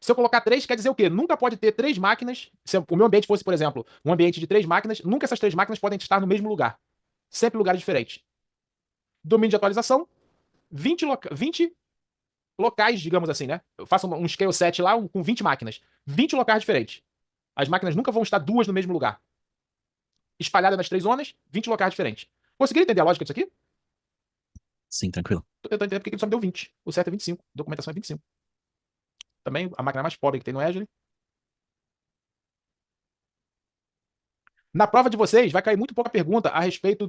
A: Se eu colocar 3, quer dizer o quê? Nunca pode ter 3 máquinas. Se o meu ambiente fosse, por exemplo, um ambiente de 3 máquinas, nunca essas 3 máquinas podem estar no mesmo lugar. Sempre lugares diferentes. Domínio de atualização, 20 locais, digamos assim, né? Eu faço um scale set lá com 20 máquinas. 20 locais diferentes. As máquinas nunca vão estar duas no mesmo lugar. Espalhadas nas 3 zonas, 20 locais diferentes. Conseguiram entender a lógica disso aqui?
B: Sim, tranquilo.
A: Eu tô entendendo porque ele só me deu 20. O certo é 25. A documentação é 25. Também a máquina mais pobre que tem no Azure. Na prova de vocês, vai cair muito pouca pergunta a respeito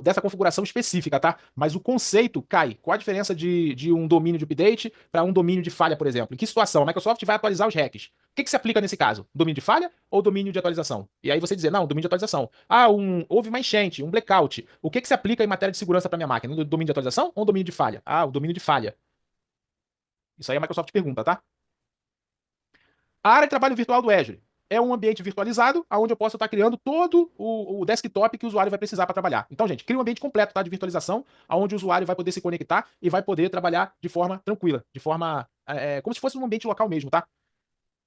A: dessa configuração específica, tá? Mas o conceito cai. Qual a diferença de um domínio de update para um domínio de falha, por exemplo? Em que situação? A Microsoft vai atualizar os RECs. O que se aplica nesse caso? Domínio de falha ou domínio de atualização? E aí você dizer, não, domínio de atualização. Ah, houve uma enchente, um blackout. O que se aplica em matéria de segurança para minha máquina? No domínio de atualização ou domínio de falha? Ah, o domínio de falha. Isso aí a Microsoft pergunta, tá? A área de trabalho virtual do Azure é um ambiente virtualizado onde eu posso estar criando todo o desktop que o usuário vai precisar para trabalhar. Então, gente, cria um ambiente completo, tá, de virtualização, onde o usuário vai poder se conectar e vai poder trabalhar de forma tranquila, de forma como se fosse um ambiente local mesmo, tá?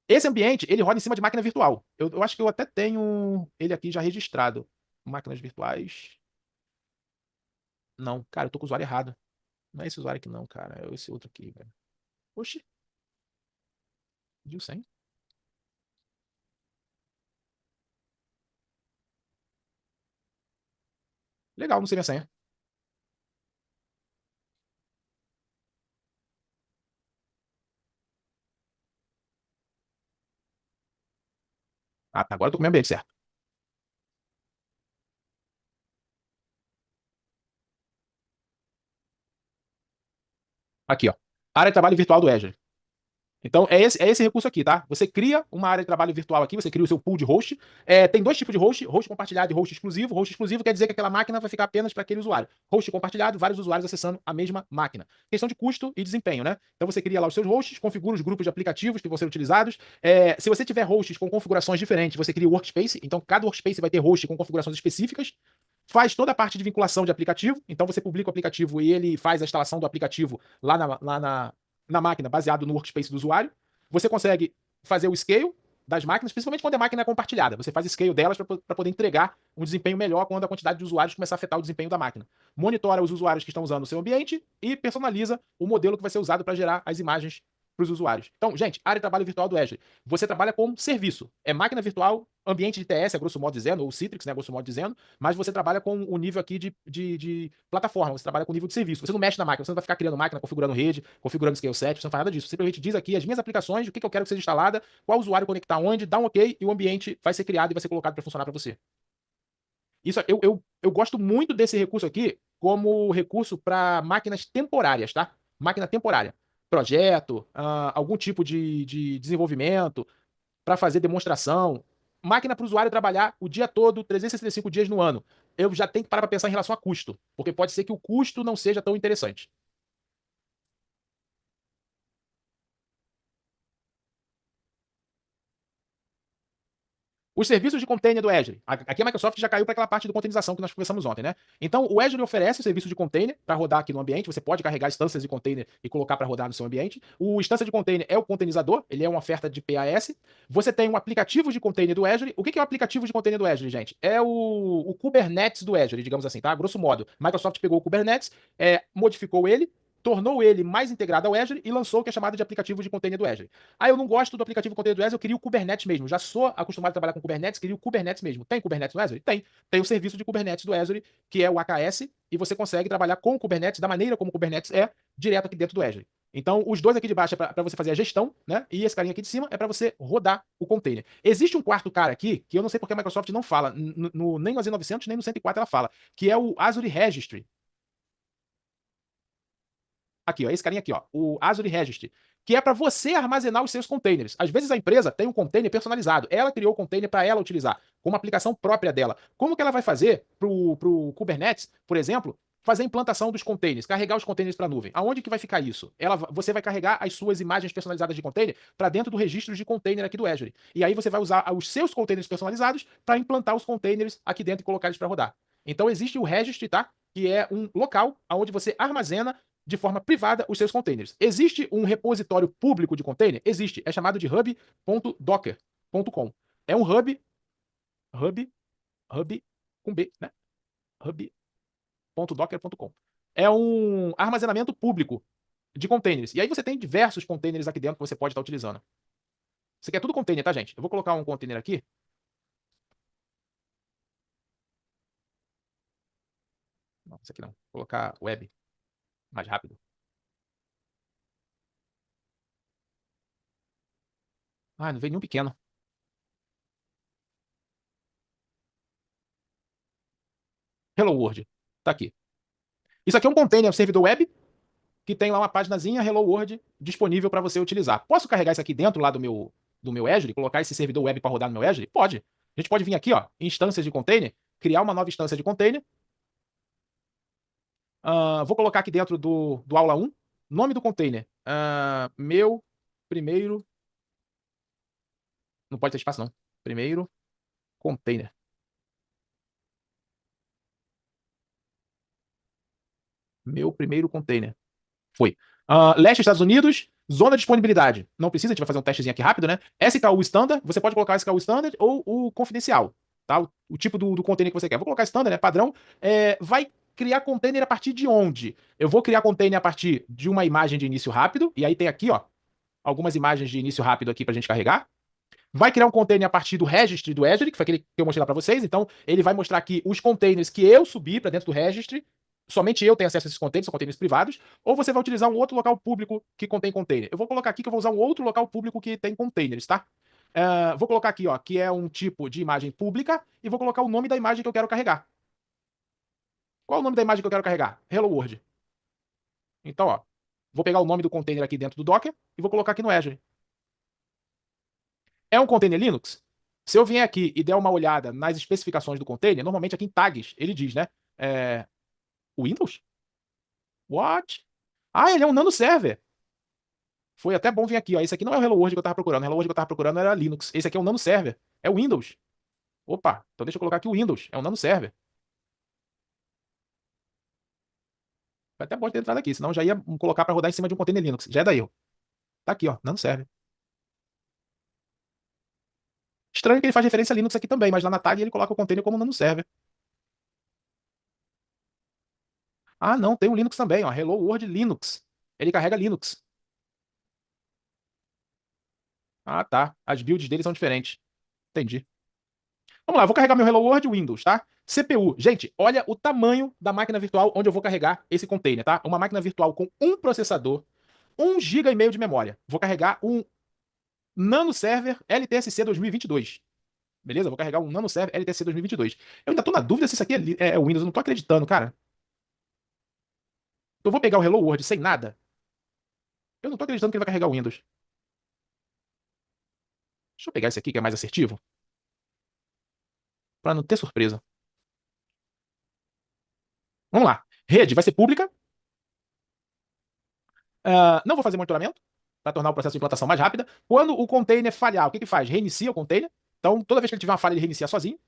A: Esse ambiente, ele roda em cima de máquina virtual. Eu acho que eu até tenho ele aqui já registrado. Máquinas virtuais. Não, cara, eu tô com o usuário errado. Não é esse usuário aqui não, cara. É esse outro aqui, velho. Oxi. Pediu 100? Legal, não sei minha senha. Ah, tá, agora eu tô com o meu ambiente certo. Aqui, ó. Área de trabalho virtual do Azure. Então, é esse recurso aqui, tá? Você cria uma área de trabalho virtual aqui, você cria o seu pool de host. Tem dois tipos de host, host compartilhado e host exclusivo. Host exclusivo quer dizer que aquela máquina vai ficar apenas para aquele usuário. Host compartilhado, vários usuários acessando a mesma máquina. Questão de custo e desempenho, né? Então, você cria lá os seus hosts, configura os grupos de aplicativos que vão ser utilizados. Se você tiver hosts com configurações diferentes, você cria o workspace. Então, cada workspace vai ter host com configurações específicas. Faz toda a parte de vinculação de aplicativo. Então, você publica o aplicativo e ele faz a instalação do aplicativo lá na máquina, baseado no workspace do usuário. Você consegue fazer o scale das máquinas, principalmente quando a máquina é compartilhada. Você faz scale delas para poder entregar um desempenho melhor quando a quantidade de usuários começar a afetar o desempenho da máquina. Monitora os usuários que estão usando o seu ambiente e personaliza o modelo que vai ser usado para gerar as imagens para os usuários. Então, gente, área de trabalho virtual do Azure. Você trabalha com serviço. É máquina virtual, ambiente de TS, a grosso modo dizendo, ou Citrix, né, a grosso modo dizendo, mas você trabalha com o nível aqui de plataforma, você trabalha com o nível de serviço. Você não mexe na máquina, você não vai ficar criando máquina, configurando rede, configurando scale set, você não faz nada disso. Você simplesmente diz aqui as minhas aplicações, o que eu quero que seja instalada, qual usuário conectar onde, dá um ok e o ambiente vai ser criado e vai ser colocado para funcionar para você. Isso, eu gosto muito desse recurso aqui como recurso para máquinas temporárias, tá? Máquina temporária. Projeto, algum tipo de desenvolvimento, para fazer demonstração. Máquina para o usuário trabalhar o dia todo, 365 dias no ano. Eu já tenho que parar para pensar em relação a custo, porque pode ser que o custo não seja tão interessante. Os serviços de container do Azure. Aqui a Microsoft já caiu para aquela parte de containerização que nós conversamos ontem, né? Então, o Azure oferece o serviço de container para rodar aqui no ambiente. Você pode carregar instâncias de container e colocar para rodar no seu ambiente. O instância de container é o containerizador, ele é uma oferta de PAS. Você tem um aplicativo de container do Azure. O que é o aplicativo de container do Azure, gente? É o Kubernetes do Azure, digamos assim, tá? Grosso modo. Microsoft pegou o Kubernetes, modificou ele, tornou ele mais integrado ao Azure e lançou o que é chamado de aplicativo de container do Azure. Eu não gosto do aplicativo de container do Azure, eu queria o Kubernetes mesmo. Já sou acostumado a trabalhar com Kubernetes, queria o Kubernetes mesmo. Tem Kubernetes no Azure? Tem. Tem o serviço de Kubernetes do Azure, que é o AKS, e você consegue trabalhar com o Kubernetes da maneira como o Kubernetes é, direto aqui dentro do Azure. Então, os dois aqui de baixo é para você fazer a gestão, né? E esse carinha aqui de cima é para você rodar o container. Existe um quarto cara aqui, que eu não sei porque a Microsoft não fala, nem no AZ900, nem no 104 ela fala, que é o Azure Registry. Aqui, ó, esse carinha aqui, ó, o Azure Registry, que é para você armazenar os seus containers. Às vezes a empresa tem um container personalizado, ela criou o container para ela utilizar, com uma aplicação própria dela. Como que ela vai fazer pro Kubernetes, por exemplo, fazer a implantação dos containers, carregar os containers para a nuvem? Aonde que vai ficar isso? Você vai carregar as suas imagens personalizadas de container para dentro do registro de container aqui do Azure. E aí você vai usar os seus containers personalizados para implantar os containers aqui dentro e colocar eles para rodar. Então existe o Registry, tá? Que é um local onde você armazena de forma privada os seus containers. Existe um repositório público de container? Existe. É chamado de hub.docker.com. É um hub com B, né? hub.docker.com. É um armazenamento público de containers. E aí você tem diversos containers aqui dentro que você pode estar utilizando. Isso aqui é tudo container, tá, gente? Eu vou colocar um container aqui. Não, isso aqui não. Vou colocar web mais rápido. Não veio nenhum pequeno. Hello World. Tá aqui. Isso aqui é um container, um servidor web, que tem lá uma paginazinha Hello World disponível para você utilizar. Posso carregar isso aqui dentro lá do meu Azure, colocar esse servidor web para rodar no meu Azure? Pode. A gente pode vir aqui, ó, instâncias de container, criar uma nova instância de container. Vou colocar aqui dentro do aula 1, nome do container. Meu primeiro... Não pode ter espaço, não. Primeiro container. Meu primeiro container. Foi. Leste Estados Unidos, zona de disponibilidade. Não precisa, a gente vai fazer um testezinho aqui rápido, né? SKU Standard, você pode colocar SKU Standard ou o confidencial, tá? O tipo do container que você quer. Vou colocar Standard, né? Padrão. Vai criar container a partir de onde? Eu vou criar container a partir de uma imagem de início rápido, e aí tem aqui, ó, algumas imagens de início rápido aqui pra gente carregar. Vai criar um container a partir do registry do Azure, que foi aquele que eu mostrei lá para vocês. Então, ele vai mostrar aqui os containers que eu subi para dentro do registry. Somente eu tenho acesso a esses containers, são containers privados. Ou você vai utilizar um outro local público que contém container. Eu vou colocar aqui que eu vou usar um outro local público que tem containers, tá? Vou colocar aqui, ó, que é um tipo de imagem pública, e vou colocar o nome da imagem que eu quero carregar. Qual é o nome da imagem que eu quero carregar? Hello World. Então, ó, vou pegar o nome do container aqui dentro do Docker e vou colocar aqui no Azure. É um container Linux? Se eu vier aqui e der uma olhada nas especificações do container, normalmente aqui em tags ele diz, né? Windows? What? Ah, ele é um nano server. Foi até bom vir aqui, ó. Esse aqui não é o Hello World que eu tava procurando. O Hello World que eu tava procurando era Linux. Esse aqui é um nano server. É o Windows. Opa, então deixa eu colocar aqui o Windows. É um nano server. Foi até bom ter entrado aqui, senão eu já ia colocar para rodar em cima de um container Linux. Já é da erro. Tá aqui, ó. Nano server. Estranho que ele faz referência a Linux aqui também, mas lá na tag ele coloca o container como nano server. Ah, não, tem um Linux também, ó. Hello World Linux. Ele carrega Linux. Ah, tá. As builds dele são diferentes. Entendi. Vamos lá, vou carregar meu Hello World Windows, tá? CPU. Gente, olha o tamanho da máquina virtual onde eu vou carregar esse container, tá? Uma máquina virtual com um processador, 1,5 GB de memória. Vou carregar um Nano Server LTSC 2022. Beleza? Vou carregar um Nano Server LTSC 2022. Eu ainda tô na dúvida se isso aqui é Windows, eu não tô acreditando, cara. Eu vou pegar o Hello World sem nada? Eu não tô acreditando que ele vai carregar o Windows. Deixa eu pegar esse aqui que é mais assertivo, pra não ter surpresa. Vamos lá. Rede vai ser pública. Não vou fazer monitoramento para tornar o processo de implantação mais rápida. Quando o container falhar, o que que faz? Reinicia o container. Então, toda vez que ele tiver uma falha, ele reinicia sozinho.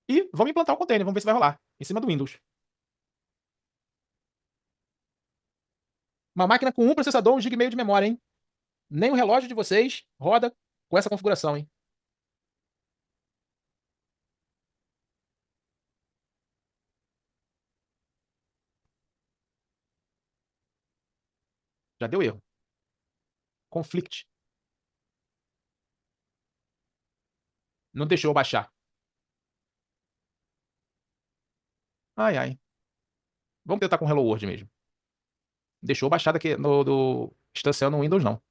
A: E vamos implantar o container, vamos ver se vai rolar. Em cima do Windows. Uma máquina com um processador, 1,5 GB de memória, hein? Nem o relógio de vocês roda com essa configuração, hein? Já deu erro. Conflict. Não deixou eu baixar. Ai, ai. Vamos tentar com o Hello World mesmo. Deixou eu baixar daqui do instanciando no Windows, não.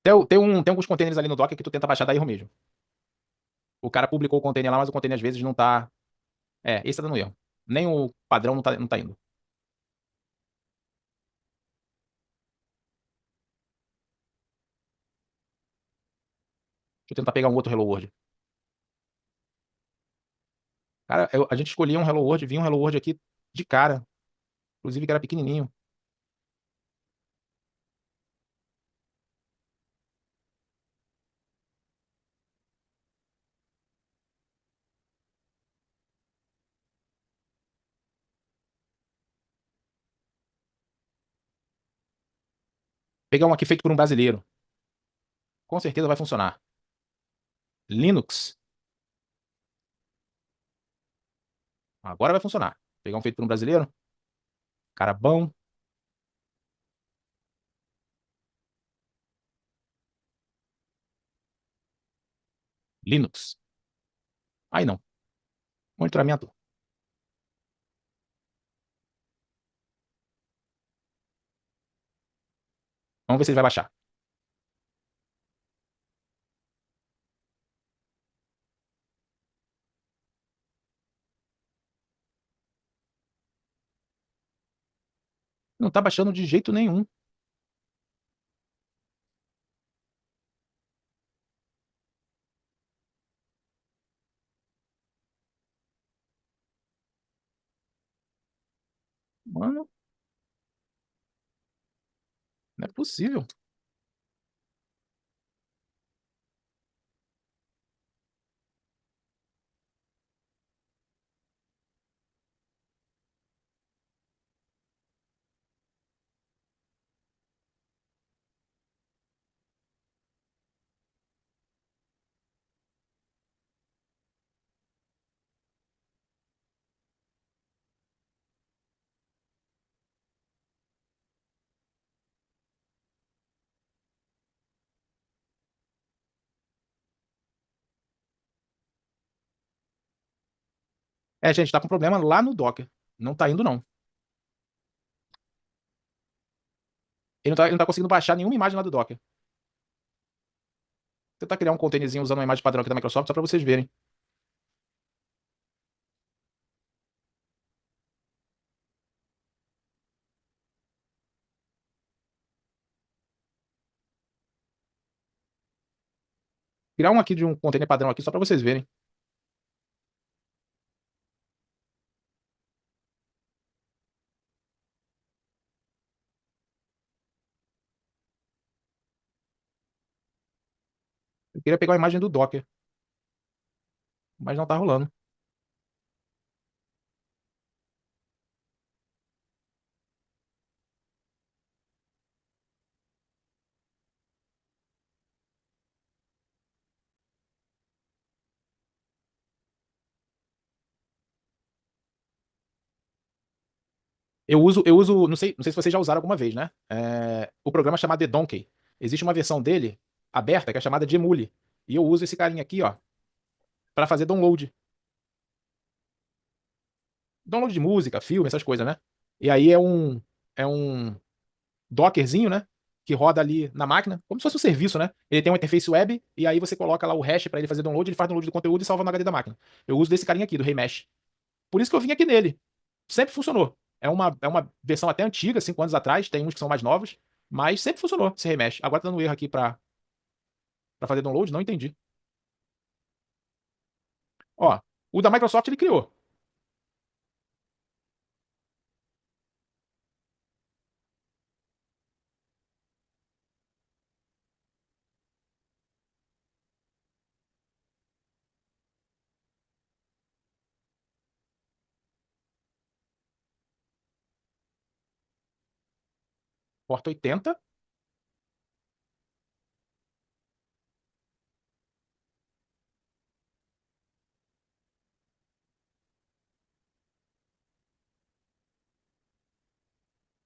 A: Tem alguns containers ali no Docker que tu tenta baixar da erro mesmo. O cara publicou o container lá, mas o container às vezes não tá. Esse tá dando erro. Nem o padrão não tá indo. Deixa eu tentar pegar um outro Hello World. Cara, a gente escolhia um Hello World, vinha um Hello World aqui de cara. Inclusive que era pequenininho. Pegar um aqui feito por um brasileiro. Com certeza vai funcionar. Linux. Agora vai funcionar. Pegar um feito por um brasileiro. Cara bom. Linux. Aí não. Monitoramento. Vamos ver se ele vai baixar. Não tá baixando de jeito nenhum. Mano, não é possível. Gente, tá com problema lá no Docker. Não tá indo, não. Ele não tá conseguindo baixar nenhuma imagem lá do Docker. Vou tentar criar um containerzinho usando uma imagem padrão aqui da Microsoft, só para vocês verem. Criar um aqui de um container padrão aqui, só para vocês verem. Eu queria pegar uma imagem do Docker, mas não tá rolando. Não sei se vocês já usaram alguma vez, né? O programa chamado The Donkey. Existe uma versão dele aberta que é chamada de Emule. E eu uso esse carinha aqui, ó, para fazer download. Download de música, filme, essas coisas, né? E aí é um Dockerzinho, né? Que roda ali na máquina, como se fosse um serviço, né? Ele tem uma interface web e aí você coloca lá o hash para ele fazer download, ele faz download do conteúdo e salva no HD da máquina. Eu uso desse carinha aqui, do Remesh. Por isso que eu vim aqui nele. Sempre funcionou. É uma versão até antiga, 5 anos atrás, tem uns que são mais novos, mas sempre funcionou esse Remesh. Agora tá dando erro aqui pra fazer download, não entendi. Ó, o da Microsoft ele criou. Porta 80.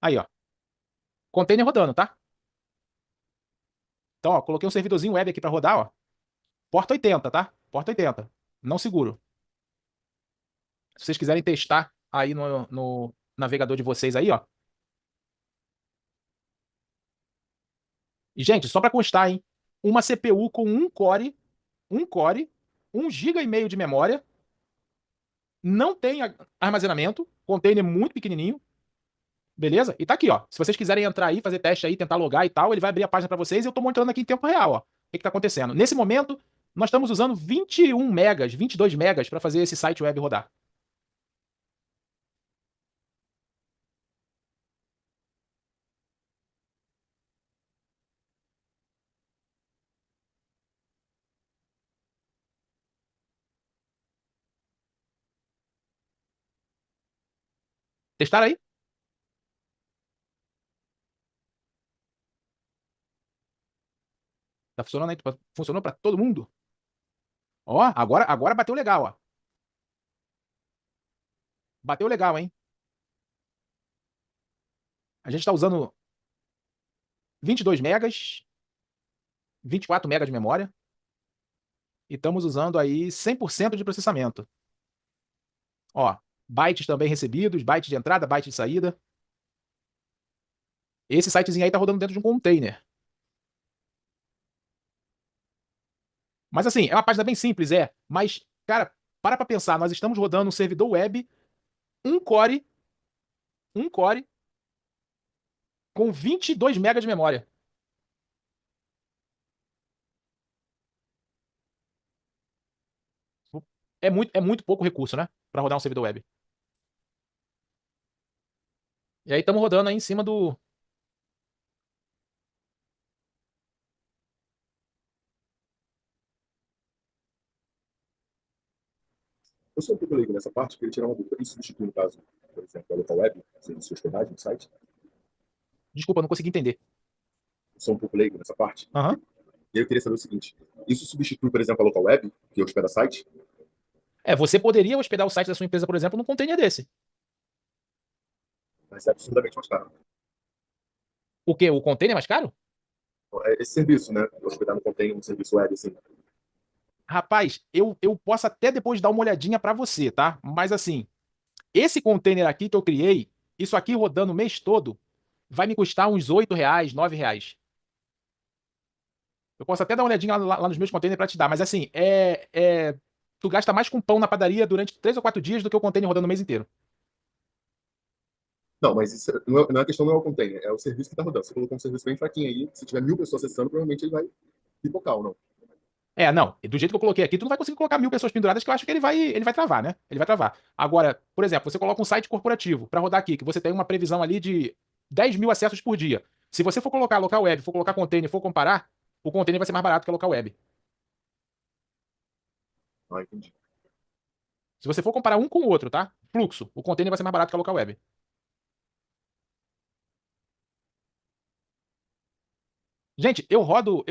A: Aí, ó. Container rodando, tá? Então, ó, coloquei um servidorzinho web aqui pra rodar, ó. Porta 80, tá? Porta 80. Não seguro. Se vocês quiserem testar aí no navegador de vocês aí, ó. E, gente, só pra constar, hein? Uma CPU com um core, 1,5 GB de memória, não tem armazenamento, container muito pequenininho, beleza? E tá aqui, ó. Se vocês quiserem entrar aí, fazer teste aí, tentar logar e tal, ele vai abrir a página pra vocês e eu tô monitorando aqui em tempo real, ó. O que que tá acontecendo? Nesse momento, nós estamos usando 21 megas, 22 megas para fazer esse site web rodar. Testaram aí? Tá funcionando aí? Funcionou pra todo mundo? Ó, agora bateu legal, ó. Bateu legal, hein? A gente tá usando 22 megas, 24 megas de memória e estamos usando aí 100% de processamento. Ó, bytes também recebidos, bytes de entrada, bytes de saída. Esse sitezinho aí tá rodando dentro de um container. Mas assim, é uma página bem simples, Mas, cara, para pra pensar, nós estamos rodando um servidor web, um core, um core, com 22 megas de memória. É muito pouco recurso, né? Para rodar um servidor web. E aí estamos rodando aí em cima do.
C: Eu sou um pouco leigo nessa parte, queria tirar uma dúvida. Isso substitui, no caso, por exemplo, a local web, serviço de hospedagem no site?
A: Desculpa, não consegui entender.
C: Eu sou um pouco leigo nessa parte.
A: Aham.
C: E aí eu queria saber o seguinte: isso substitui, por exemplo, a local web, que hospeda site?
A: Você poderia hospedar o site da sua empresa, por exemplo, num container desse.
C: Mas é absurdamente mais caro.
A: O quê? O container é mais caro?
C: Esse serviço, né? Hospedar no container, um serviço web, assim.
A: Rapaz, eu posso até depois dar uma olhadinha para você, tá? Mas assim, esse container aqui que eu criei, isso aqui rodando o mês todo, vai me custar uns R$8, R$9. Eu posso até dar uma olhadinha lá nos meus containers para te dar, mas assim, tu gasta mais com pão na padaria durante 3 ou 4 dias do que o container rodando o mês inteiro.
C: Não, mas isso não é a questão, não é o container, é o serviço que está rodando. Você colocou um serviço bem fraquinho aí, se tiver 1.000 pessoas acessando, provavelmente ele vai pipocar ou não.
A: Não. Do jeito que eu coloquei aqui, tu não vai conseguir colocar 1.000 pessoas penduradas, que eu acho que ele vai travar, né? Ele vai travar. Agora, por exemplo, você coloca um site corporativo para rodar aqui, que você tem uma previsão ali de 10.000 acessos por dia. Se você for colocar local web, for colocar container, for comparar, o container vai ser mais barato que a local web.
C: Ah, entendi.
A: Se você for comparar um com o outro, tá? Fluxo, o container vai ser mais barato que a local web. Gente, eu rodo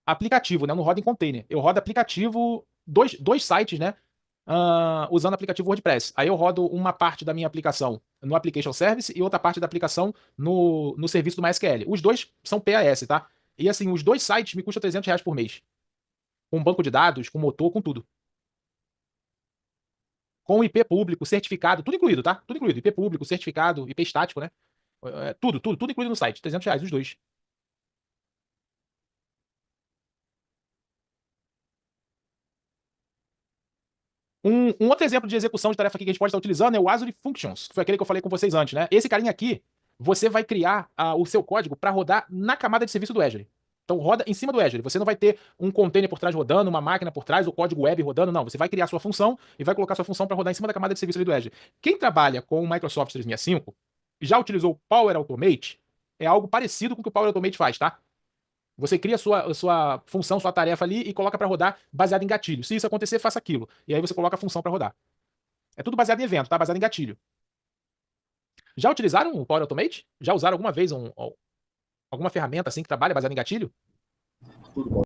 A: aplicativo, né? Eu não rodo em container. Eu rodo aplicativo, dois sites, né? Usando aplicativo WordPress. Aí eu rodo uma parte da minha aplicação no Application Service e outra parte da aplicação no serviço do MySQL. Os dois são PAS, tá? E assim, os dois sites me custam R$300 por mês. Com banco de dados, com motor, com tudo. Com IP público, certificado, tudo incluído, tá? Tudo incluído. IP público, certificado, IP estático, né? Tudo incluído no site. R$300, os dois. Um outro exemplo de execução de tarefa aqui que a gente pode estar utilizando é o Azure Functions, que foi aquele que eu falei com vocês antes, né? Esse carinha aqui, você vai criar o seu código para rodar na camada de serviço do Azure. Então roda em cima do Azure. Você não vai ter um container por trás rodando, uma máquina por trás, o código web rodando, não. Você vai criar sua função e vai colocar sua função para rodar em cima da camada de serviço ali do Azure. Quem trabalha com o Microsoft 365 e já utilizou o Power Automate, é algo parecido com o que o Power Automate faz, tá? Você cria sua função, sua tarefa ali e coloca para rodar baseado em gatilho. Se isso acontecer, faça aquilo. E aí você coloca a função para rodar. É tudo baseado em evento, tá? Baseado em gatilho. Já utilizaram o Power Automate? Já usaram alguma vez alguma ferramenta assim que trabalha baseada em gatilho?
C: Tudo bom.